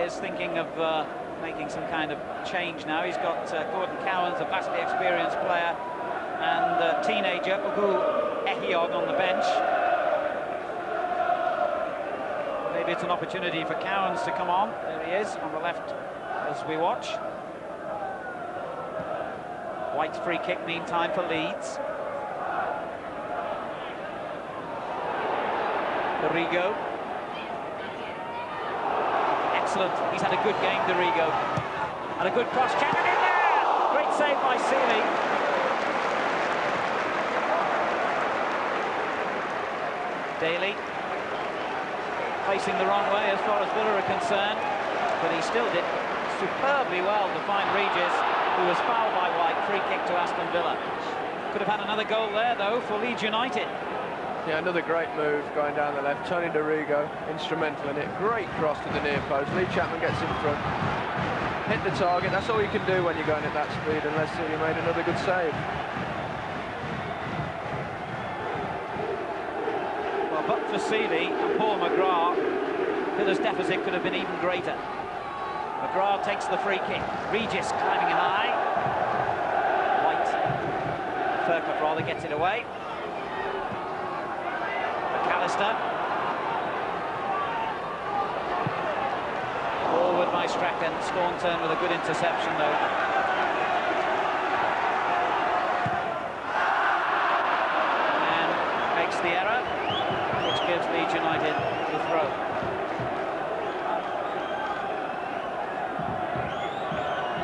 is thinking of making some kind of change now. He's got Gordon Cowans, a vastly experienced player, and teenager Ugu Ehiog on the bench. Maybe it's an opportunity for Cowans to come on. There he is on the left as we watch. White's free kick meantime for Leeds. Dorigo. Excellent. He's had a good game, Dorigo. And a good cross. Chapman in there! Great save by Seeley. Daly. Facing the wrong way as far as Villa are concerned. But he still did superbly well to find Regis, who was fouled by White. Free kick to Aston Villa. Could have had another goal there, though, for Leeds United. Yeah, another great move going down the left. Tony Dorigo, instrumental in it. Great cross to the near post. Lee Chapman gets in front. Hit the target. That's all you can do when you're going at that speed, unless you made another good save. Well, but for Seeley and Paul McGrath, Villa's deficit could have been even greater. McGrath takes the free kick. Regis climbing high. White, Furcliffe rather, gets it away. McAllister. Forward by Strachan. Staunton with a good interception though. And makes the error, which gives Leeds United the throw.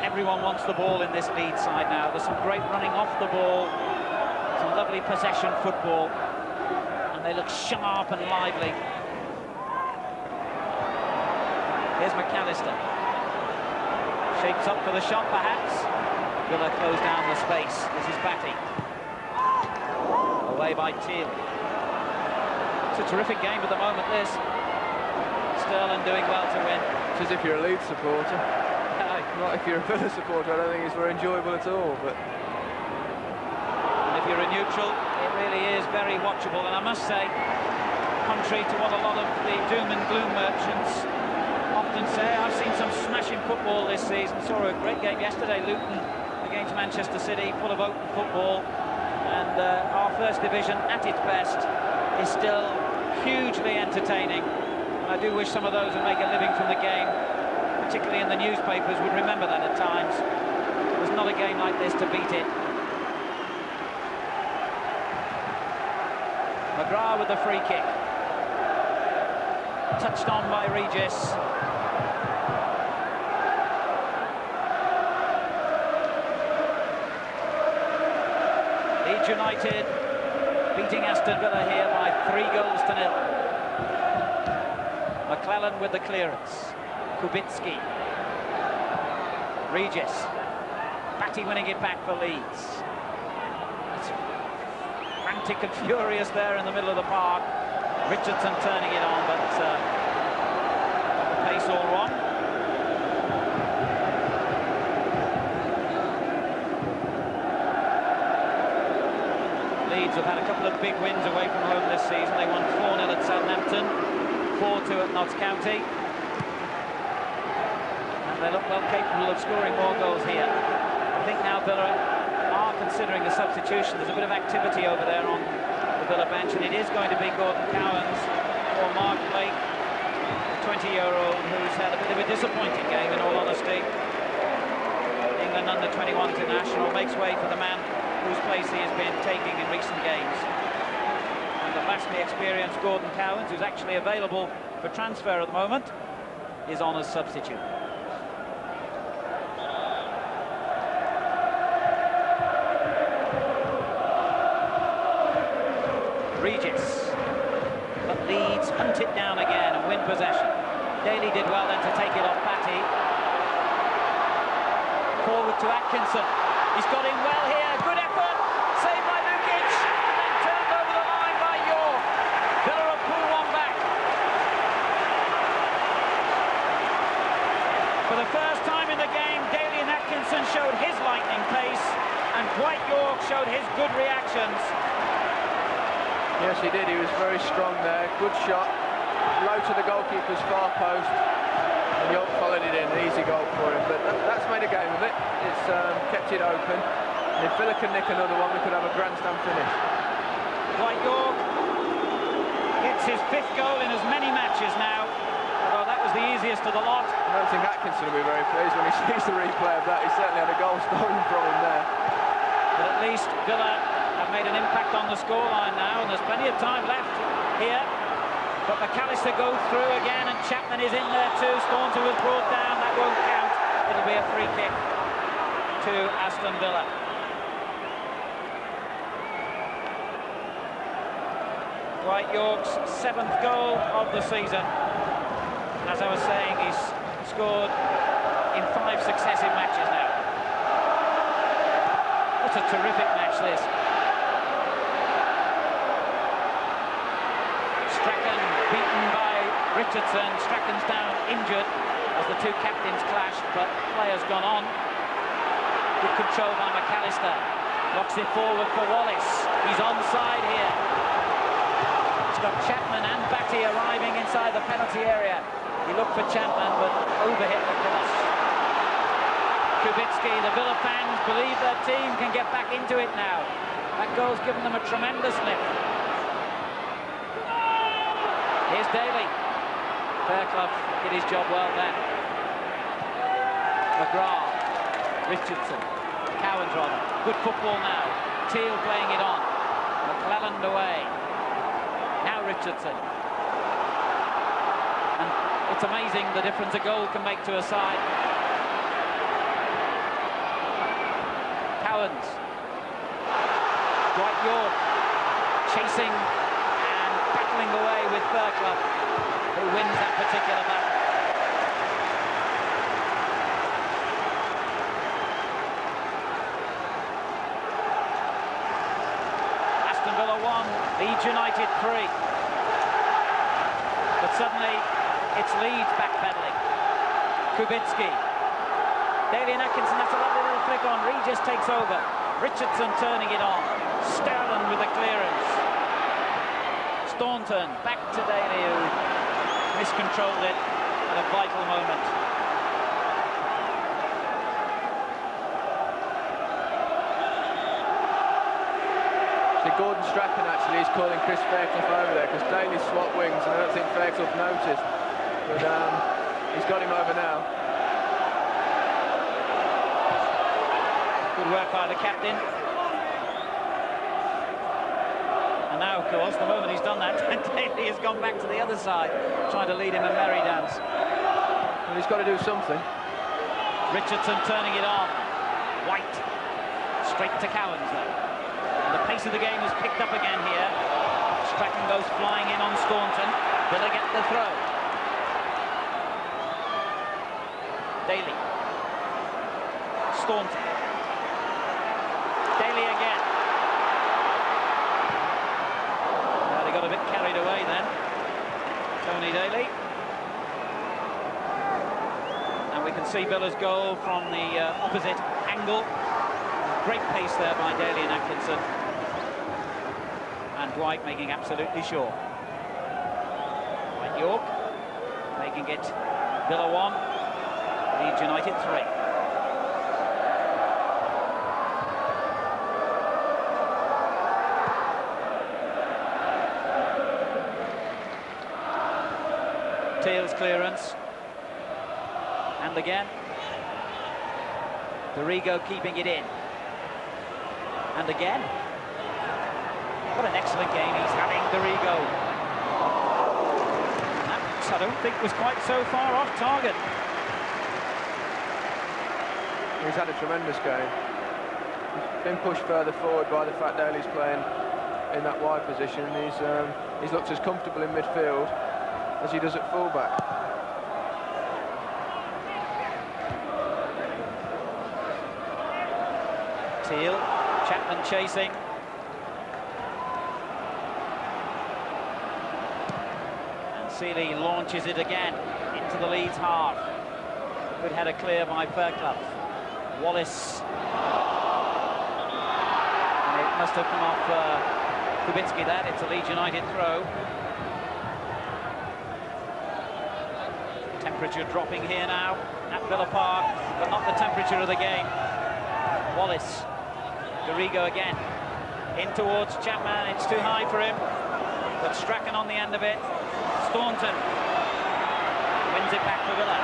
Everyone wants the ball in this Leeds side now. There's some great running off the ball, some lovely possession football. They look sharp and lively. Here's McAllister. Shapes up for the shot, perhaps. Villa close down the space. This is Batty. Away by Teal. It's a terrific game at the moment, this. Sterling doing well to win. It's as if you're a Leeds supporter. Not if you're a Villa supporter. I don't think it's very enjoyable at all. But and if you're a neutral, it really is very watchable. And I must say, contrary to what a lot of the doom and gloom merchants often say, I've seen some smashing football this season. Saw a great game yesterday, Luton against Manchester City, full of open football. And our first division, at its best, is still hugely entertaining. And I do wish some of those who make a living from the game, particularly in the newspapers, would remember that at times. There's not a game like this to beat it. McGrath with the free kick. Touched on by Regis. Leeds United beating Aston Villa here by 3-0. McClellan with the clearance. Kubicki. Regis. Batty winning it back for Leeds. It's frantic and furious there in the middle of the park. Richardson turning it on, but the pace all wrong. Leeds have had a couple of big wins away from home this season. They won 4-0 at Southampton, 4-2 at Notts County. And they look well capable of scoring more goals here. I think now Villa are considering a substitution. There's a bit of activity over there on the Villa bench, and it is going to be Gordon Cowans or Mark Blake, the 20-year-old who's had a bit of a disappointing game, in all honesty. England under-21 international makes way for the man whose place he has been taking in recent games. And the vastly experienced Gordon Cowans, who's actually available for transfer at the moment, is on as substitute. Regis, but Leeds hunt it down again and win possession. Daly did well then to take it off Batty. Forward to Atkinson. He's got in well here. Good effort. Saved by Lukic. And then turned over the line by York. Villa will pull one back. For the first time in the game, Daly and Atkinson showed his lightning pace, and Dwight York showed his good reactions. Yes, he did. He was very strong there. Good shot. Low to the goalkeeper's far post. And York followed it in. Easy goal for him. But that's made a game of it. It's kept it open. And if Villa can nick another one, we could have a grandstand finish. Dwight York gets his 5th goal in as many matches now. Although that was the easiest of the lot. I don't think Atkinson will be very pleased when he sees the replay of that. He certainly had a goal stolen from him there. But at least Villa have made an impact on the scoreline now, and there's plenty of time left here. But McAllister goes through again, and Chapman is in there too. Staunton was brought down. That won't count. It'll be a free kick to Aston Villa. Dwight York's 7th goal of the season. As I was saying, he's scored in 5 successive matches now. What a terrific match this. Strachan beaten by Richardson. Strachan's down injured as the two captains clash, but players gone on. Good control by McAllister. Knocks it forward for Wallace. He's onside here. It's got Chapman and Batty arriving inside the penalty area. He looked for Chapman, but overhit the cross. Kubicki, the Villa fans believe their team can get back into it now. That goal's given them a tremendous lift. Here's Daly. Fairclough did his job well then. McGrath, Richardson, Cowans rather. Good football now. Teal playing it on. McClellan away. Now Richardson. And it's amazing the difference a goal can make to a side. Cowans. Dwight York chasing and battling away with Fairclough, who wins that particular battle. Aston Villa 1, Leeds United 3. But suddenly it's Leeds backpedaling. Kubicki. Daly and Atkinson, that's a lovely little flick on. Regis takes over. Richardson turning it on. Sterling with the clearance. Staunton back to Daly, who miscontrolled it at a vital moment. So Gordon Strachan actually is calling Chris Fairclough over there because Daly swapped wings, and I don't think Fairclough noticed. But he's got him over now. Good work by the captain. And now, of course, the moment he's done that, Daly has gone back to the other side, trying to lead him a merry dance. Well, he's got to do something. Richardson turning it on. White. Straight to Cowans, though. And the pace of the game has picked up again here. Strachan goes flying in on Staunton. Villa get the throw. Daly. Staunton. Daly again. They got a bit carried away then. Tony Daly. And we can see Villa's goal from the opposite angle. Great pace there by Daly and Atkinson. And Dwight making absolutely sure. Dwight York making it Villa 1, Leeds United 3. Teal's clearance. And again. Dorigo keeping it in. And again. What an excellent game he's having, Dorigo. That, I don't think, was quite so far off target. He's had a tremendous game. He's been pushed further forward by the fact Daly's playing in that wide position. He's looked as comfortable in midfield as he does at fullback. Teal, Chapman chasing. And Seeley launches it again into the Leeds half. Good header clear by Fairclough. Wallace. And it must have come off Kubicki there. It's a Leeds United throw. Temperature dropping here now at Villa Park, but not the temperature of the game. Wallace. Dorigo again. In towards Chapman. It's too high for him. But Strachan on the end of it. Staunton wins it back for Villa.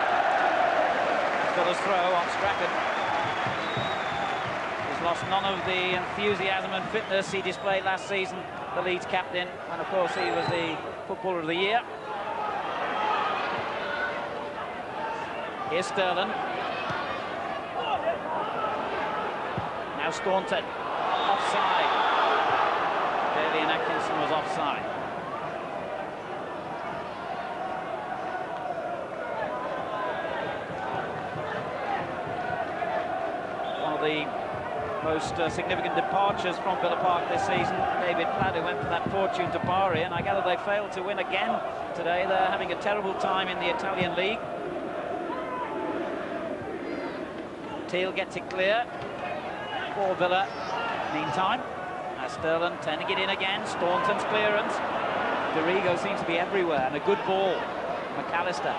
Villa's throw on Strachan. He's lost none of the enthusiasm and fitness he displayed last season, the Leeds captain, and of course he was the Footballer of the Year. Here's Sterling. Now Staunton. Offside. Daly and Atkinson was offside. One of the most significant departures from Villa Park this season, David Platt, who went for that fortune to Bari, and I gather they failed to win again today. They're having a terrible time in the Italian league. Teal gets it clear for Villa. Meantime, Sterling turning it in again. Staunton's clearance. Dorigo seems to be everywhere, and a good ball. McAllister.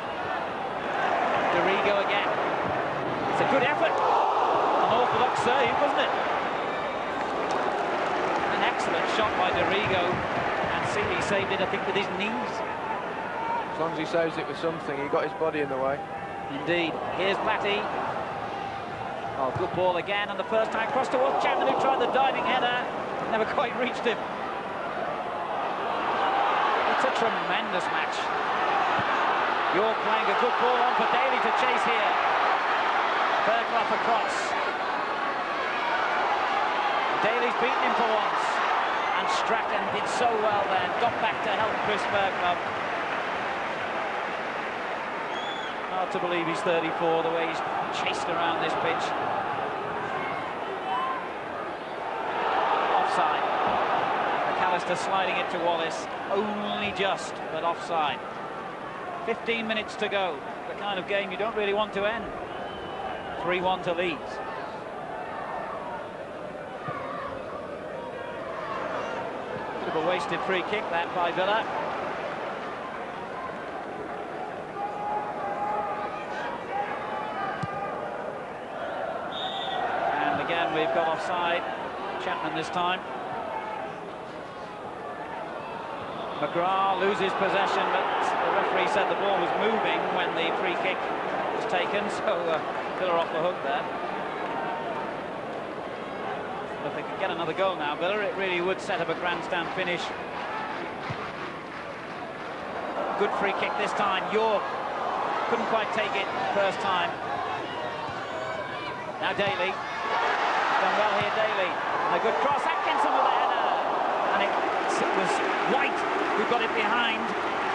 Dorigo again. It's a good effort. An orthodox save, wasn't it? An excellent shot by Dorigo, and Seeley saved it, I think, with his knees. As long as he saves it with something, he got his body in the way. Indeed. Here's Platty. Oh, good ball again, and the first time cross towards Chapman, who tried the diving header, never quite reached him. It's a tremendous match. York playing a good ball on for Daly to chase here. Fairclough across. Daly's beaten him for once, and Strachan did so well then, got back to help Chris Fairclough. Hard to believe he's 34, the way he's chased around this pitch. Offside. McAllister sliding it to Wallace. Only just, but offside. 15 minutes to go. The kind of game you don't really want to end. 3-1 to Leeds. Bit of a wasted free kick that by Villa. Again, we've got offside. Chapman this time. McGrath loses possession, but the referee said the ball was moving when the free kick was taken, so Villa off the hook there. If they could get another goal now, Villa, it really would set up a grandstand finish. Good free kick this time. York couldn't quite take it first time. Now Daly. Done well here, Daly. And a good cross. Atkinson with a header. and it was White who got it behind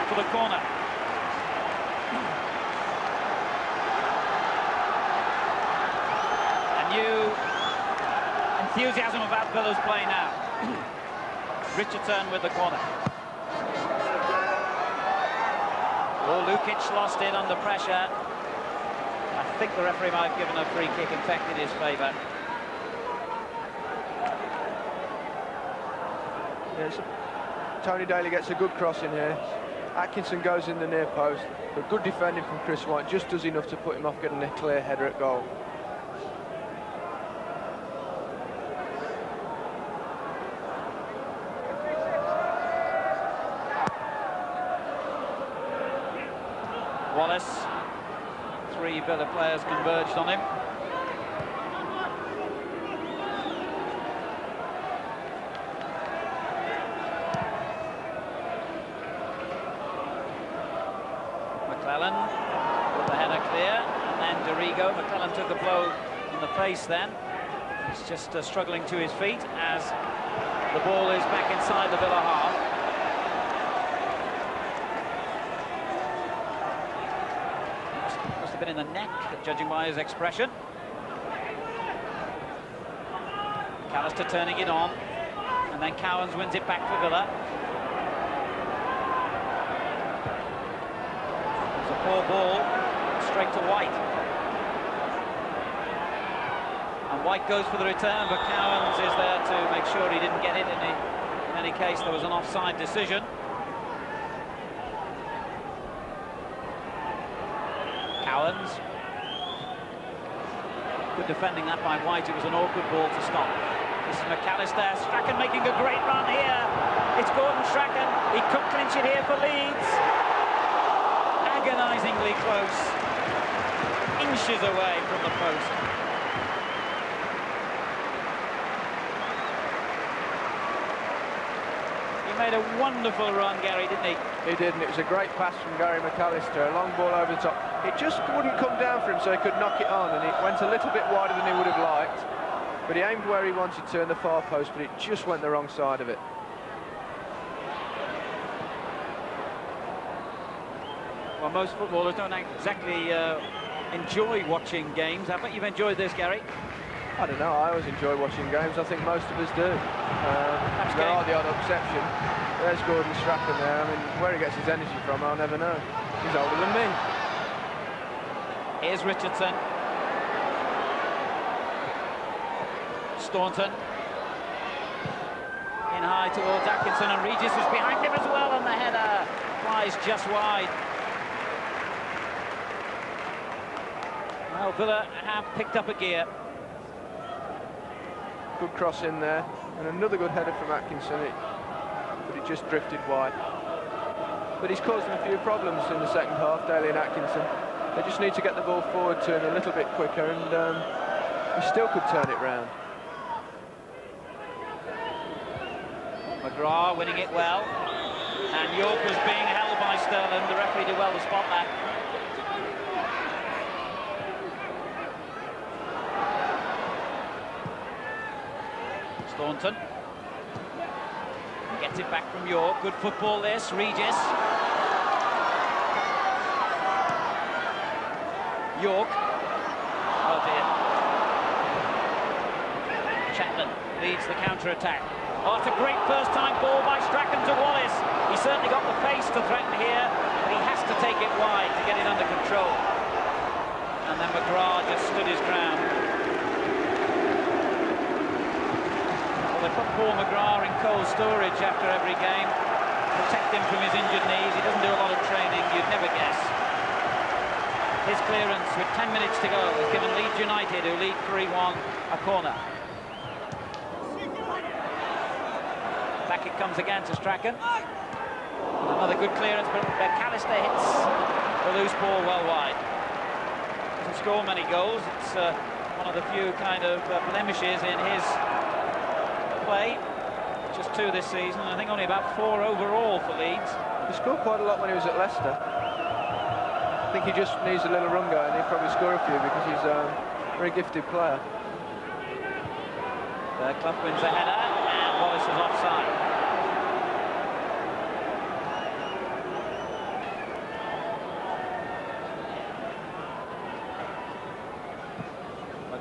for the corner. A new enthusiasm about Villa's play now. Richardson with the corner. Oh, Lukic lost it under pressure. I think the referee might have given a free kick, in fact, in his favour. Yes, Tony Daly gets a good cross in here. Atkinson goes in the near post, but good defending from Chris White just does enough to put him off getting a clear header at goal. Wallace, 3 Villa players converged on him. McClellan with the header clear, and then Dorigo. McClellan took the blow in the face then. He's just struggling to his feet as the ball is back inside the Villa half. Must have been in the neck, judging by his expression. McAllister turning it on, and then Cowans wins it back for Villa. It's a poor ball, straight to White. And White goes for the return, but Cowans is there to make sure he didn't get it. In any case, there was an offside decision. Cowans. Good defending that by White. It was an awkward ball to stop. This is McAllister. Strachan making a great run here. It's Gordon Strachan. He could clinch it here for Leeds. Agonisingly close. Inches away from the post. He made a wonderful run, Gary, didn't he? He did, and it was a great pass from Gary McAllister. A long ball over the top. It just wouldn't come down for him, so he could knock it on, and it went a little bit wider than he would have liked. But he aimed where he wanted to in the far post, but it just went the wrong side of it. Well, most footballers don't exactly enjoy watching games. I bet you've enjoyed this, Gary. I don't know, I always enjoy watching games. I think most of us do. There are the odd exception. There's Gordon Strachan there. I mean, where he gets his energy from, I'll never know. He's older than me. Here's Richardson. Staunton. In high towards Atkinson, and Regis was behind him as well, and the header flies just wide. Well, Villa have picked up a gear. Good cross in there, and another good header from Atkinson, but it just drifted wide. But he's caused them a few problems in the second half, Daly and Atkinson. They just need to get the ball forward to him a little bit quicker, and he still could turn it round. McGrath winning it well, and York was being held by Sterling. The referee did well to spot that. Staunton gets it back from York. Good football this. Regis. York. Oh dear. Chapman leads the counter-attack. Oh, it's a great first-time ball by Strachan to Wallace. He certainly got the pace to threaten here, but he has to take it wide to get it under control. And then McGrath just stood his ground. Well, they put Paul McGrath in cold storage after every game, protect him from his injured knees. He doesn't do a lot of training, you'd never guess. His clearance with 10 minutes to go has given Leeds United, who lead 3-1, a corner. Back it comes again to Strachan. And another good clearance, but McAllister hits the loose ball well wide. Doesn't score many goals. It's one of the few kind of blemishes in his play. Just 2 this season, and I think only about 4 overall for Leeds. He scored quite a lot when he was at Leicester. I think he just needs a little run going. He'll probably score a few because he's a very gifted player. Clough wins the header, and Wallace is offside.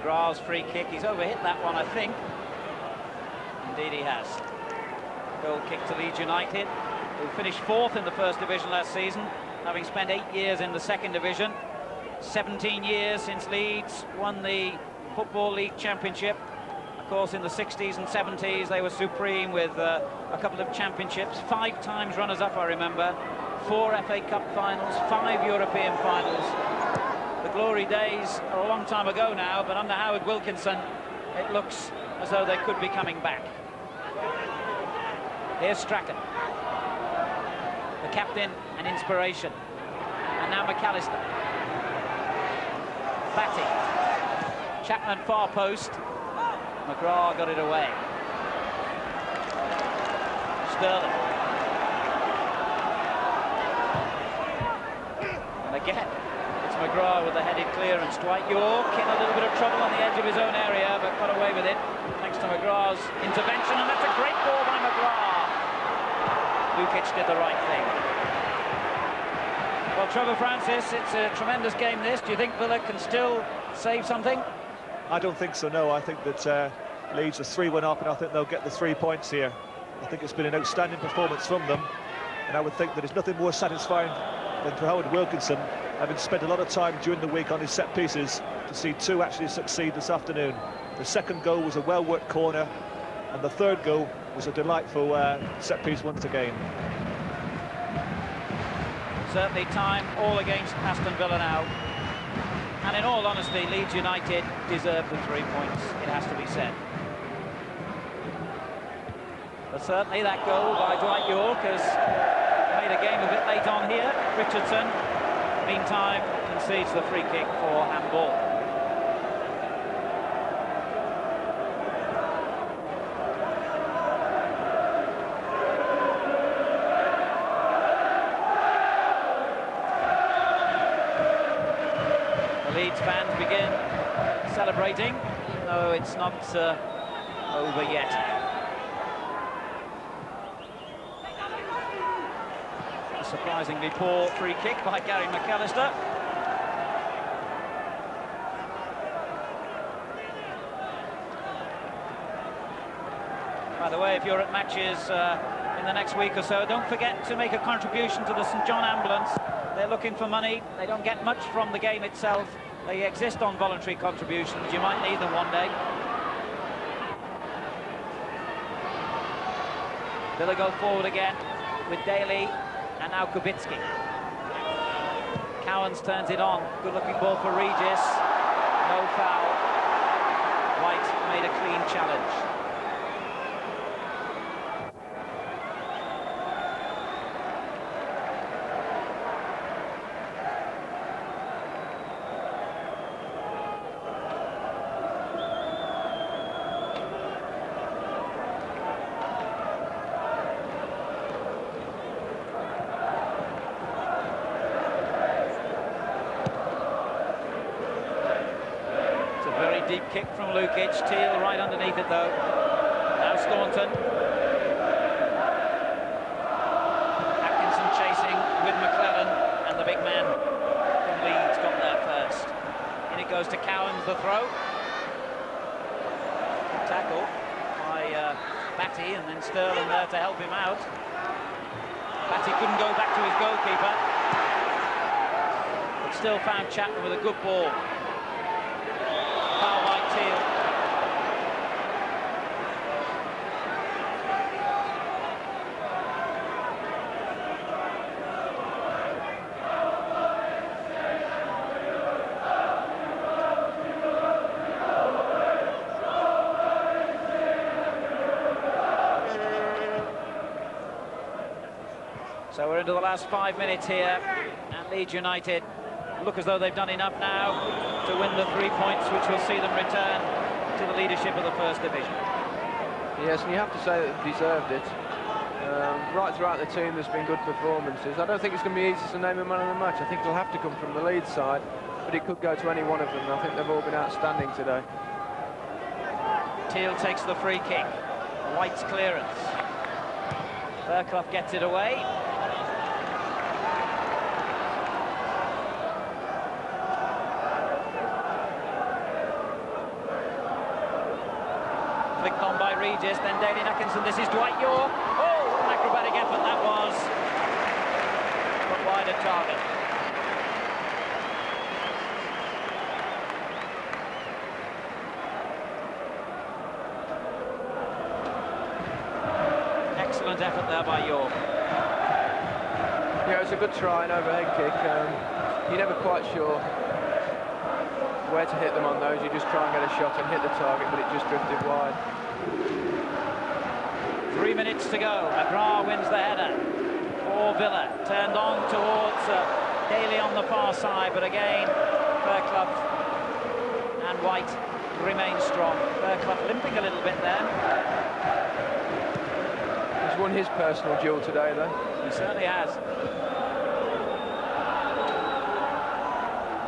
McGrath's free kick. He's overhit that one, I think. Indeed he has. Goal kick to Leeds United, who finished 4th in the First Division last season, having spent 8 years in the Second Division. 17 years since Leeds won the Football League Championship. Of course, in the 60s and 70s, they were supreme with a couple of championships. 5 times runners-up, I remember. 4 FA Cup finals, 5 European finals. The glory days are a long time ago now, but under Howard Wilkinson, it looks as though they could be coming back. Here's Strachan, the captain and inspiration. And now McAllister. Batty. Chapman far post. McGrath got it away. Sterling. And again, it's McGrath with a headed clearance. Dwight York in a little bit of trouble on the edge of his own area, but got away with it thanks to McGrath's intervention, and that's a great ball by McGrath. Lukic did the right thing. Well, Trevor Francis, it's a tremendous game this. Do you think Villa can still save something? I don't think so, no. I think that Leeds are 3-1 up, and I think they'll get the 3 points here. I think it's been an outstanding performance from them, and I would think that there's nothing more satisfying than for Howard Wilkinson, having spent a lot of time during the week on his set pieces, to see 2 actually succeed this afternoon. The second goal was a well-worked corner, and the third goal was a delightful set piece once again. Certainly time all against Aston Villa now. And in all honesty, Leeds United deserve the 3 points, it has to be said. But certainly that goal by Dwight York has made a game of it late on here. Richardson, meantime, concedes the free kick for handball. Leeds fans begin celebrating, though it's not over yet. A surprisingly poor free kick by Gary McAllister. By the way, if you're at matches in the next week or so, don't forget to make a contribution to the St John Ambulance. They're looking for money. They don't get much from the game itself. They exist on voluntary contributions. You might need them one day. Villa go forward again with Daly and now Kubicki. Cowans turns it on. Good-looking ball for Regis. No foul. White made a clean challenge. Deep kick from Lukic, Teal right underneath it though. Now Staunton. Atkinson chasing with McClellan, and the big man from Leeds got there first. In it goes to Cowans, the throw. Good tackle by Batty, and then Sterling there to help him out. Batty couldn't go back to his goalkeeper, but still found Chapman with a good ball. Foul by Teal. So we're into the last 5 minutes here, and Leeds United look as though they've done enough now to win the 3 points, which will see them return to the leadership of the First Division. Yes, and you have to say that they've deserved it. Right throughout the team, there's been good performances. I don't think it's going to be easy to name a man of the match. I think it'll have to come from the Leeds side, but it could go to any one of them. I think they've all been outstanding today. Teal takes the free kick. White's clearance. Berghoff gets it away. flicked on by Regis, then Daly and Atkinson. This is Dwight York. Oh, what an acrobatic effort that was. But wide of target. Excellent effort there by York. Yeah, it's a good try, an overhead kick. You're never quite sure where to hit them on those. You just try and get a shot and hit the target, but it just drifted wide. 3 minutes to go. McGrath wins the header for Villa. Turned on towards Daly on the far side, but again, Fairclough and White remain strong. Fairclough limping a little bit there. He's won his personal duel today, though. He certainly has.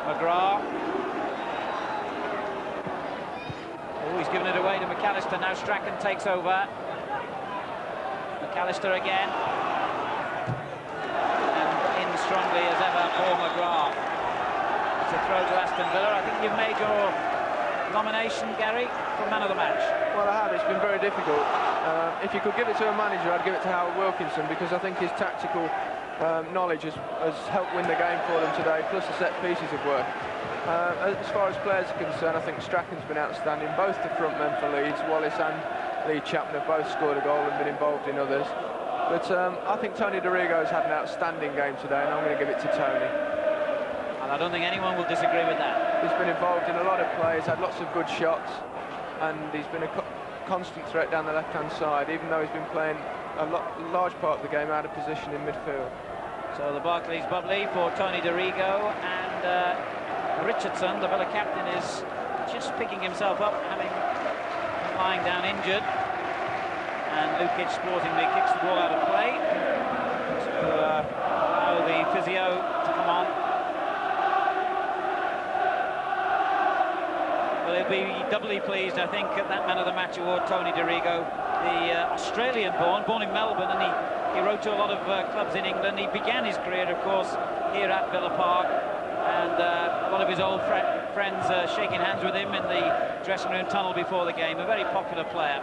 McGrath. Oh, he's given it away to McAllister. Now Strachan takes over. McAllister again. And in strongly as ever for McGrath. It's a throw to Aston Villa. I think you've made your nomination, Gary, for man of the match. Well, I have. It's been very difficult. If you could give it to a manager, I'd give it to Howard Wilkinson, because I think his tactical knowledge has helped win the game for them today, plus the set pieces of work. As far as players are concerned, I think Strachan's been outstanding. Both the front men for Leeds, Wallace and Lee Chapman, have both scored a goal and been involved in others. But I think Tony Dorigo's had an outstanding game today, and I'm going to give it to Tony. And I don't think anyone will disagree with that. He's been involved in a lot of plays, had lots of good shots, and he's been a constant threat down the left-hand side, even though he's been playing a large part of the game out of position in midfield. So the Barclays bubbly for Tony Dorigo, and Richardson, the Villa captain, is just picking himself up, having been lying down injured. And Lukic sportingly kicks the ball out of play to allow the physio to come on. Well, he'll be doubly pleased, I think, at that Man of the Match award, Tony Dorigo, the Australian-born in Melbourne, and he wrote to a lot of clubs in England. He began his career, of course, here at Villa Park, and a lot of his old friends shaking hands with him in the dressing room tunnel before the game. A very popular player.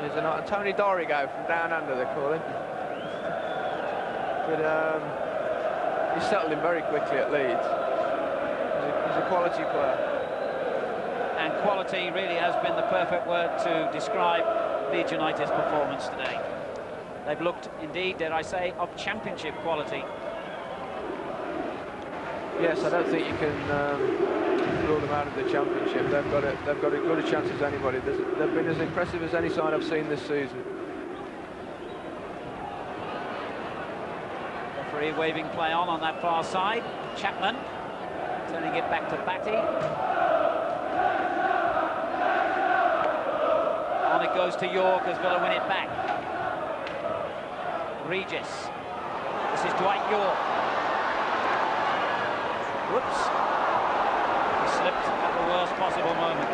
He's a Tony Dorigo from down under, they call him. But he settled in very quickly at Leeds. He's a quality player. And quality really has been the perfect word to describe Leeds United's performance today. They've looked, indeed, dare I say, of championship quality. Yes, I don't think you can rule them out of the championship. They've got as good a chance as anybody. They've been as impressive as any side I've seen this season. Referee waving play on that far side. Chapman turning it back to Batty. On it goes to York as Villa win it back. Regis. This is Dwight York. Whoops. He slipped at the worst possible moment.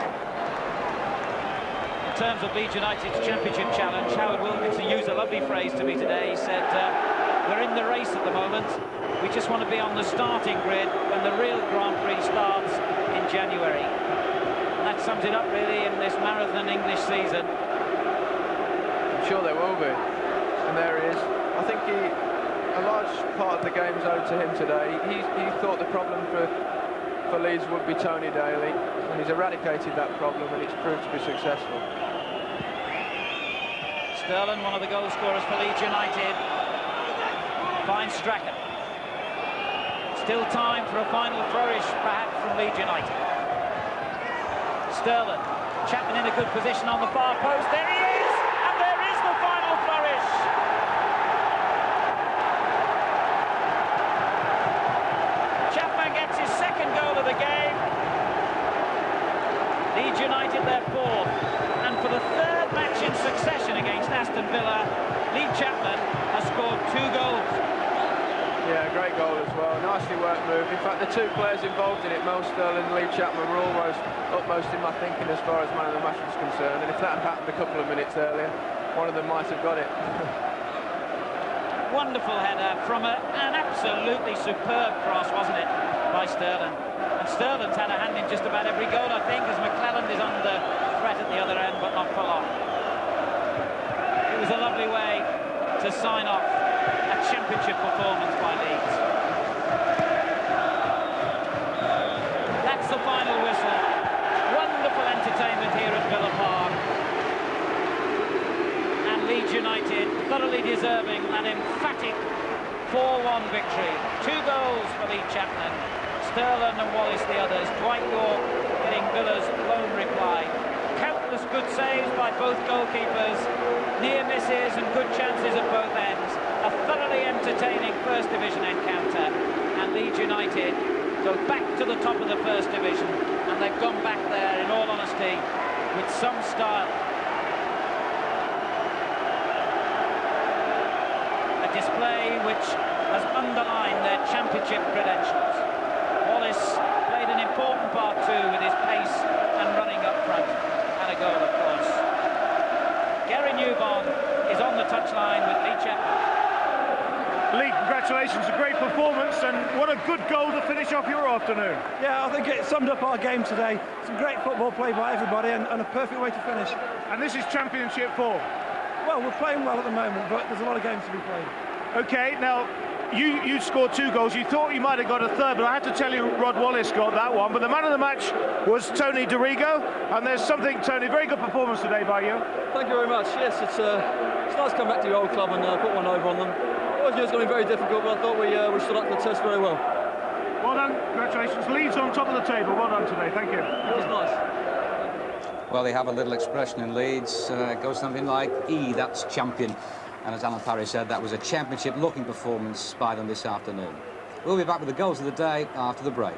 In terms of Leeds United's championship challenge, Howard Wilkinson used a lovely phrase to me today. He said, we're in the race at the moment. We just want to be on the starting grid when the real Grand Prix starts in January. And that sums it up, really, in this marathon English season. I'm sure there will be. And there he is. I think a large part of the game's owed to him today. He thought the problem for Leeds would be Tony Daly, and he's eradicated that problem, and it's proved to be successful. Sterling, one of the goal scorers for Leeds United, finds Strachan. Still time for a final flourish, perhaps, from Leeds United. Sterling, Chapman in a good position on the far post. There he is, and there is the final flourish. Chapman gets his second goal of the game. Leeds United their fourth, and for the third match in succession against Aston Villa, Lee Chapman has scored 2 goals. Yeah, great goal as well. Nicely worked move. In fact, the two players involved in it, Mo Sterling and Lee Chapman, were almost utmost in my thinking as far as man of the match was concerned. And if that had happened a couple of minutes earlier, one of them might have got it. Wonderful header from an absolutely superb cross, wasn't it, by Sterling. And Sterling's had a hand in just about every goal, I think, as McClelland is under threat at the other end, but not for long. It was a lovely way to sign off a championship performance by Leeds. That's the final whistle. Wonderful entertainment here at Villa Park. And Leeds United thoroughly deserving an emphatic 4-1 victory. 2 goals for Lee Chapman, Sterling and Wallace the others, Dwight York getting Villa's lone reply. Countless good saves by both goalkeepers, near misses and good chances at both ends. A thoroughly entertaining First Division encounter, and Leeds United go back to the top of the First Division, and they've gone back there, in all honesty, with some style. A display which has underlined their championship credentials. Wallace played an important part too, with his pace and running up front, and a goal, of course. Gary Newbon is on the touchline with Lee Chapman. Lee, congratulations, a great performance, and what a good goal to finish off your afternoon. Yeah, I think it summed up our game today. Some great football played by everybody, and a perfect way to finish. And this is Championship 4. Well, we're playing well at the moment, but there's a lot of games to be played. Okay, now, you scored 2 goals. You thought you might have got a third, but I had to tell you Rod Wallace got that one. But the man of the match was Tony Dorigo, and there's something, Tony, very good performance today by you. Thank you very much. Yes, it's nice to come back to your old club and put one over on them. It was going to be very difficult, but I thought we stood up to the test very well. Well done, congratulations. Leeds on top of the table. Well done today, thank you. It was nice. Well, they have a little expression in Leeds. It goes something like, that's champion. And as Alan Parry said, that was a championship-looking performance by them this afternoon. We'll be back with the goals of the day after the break.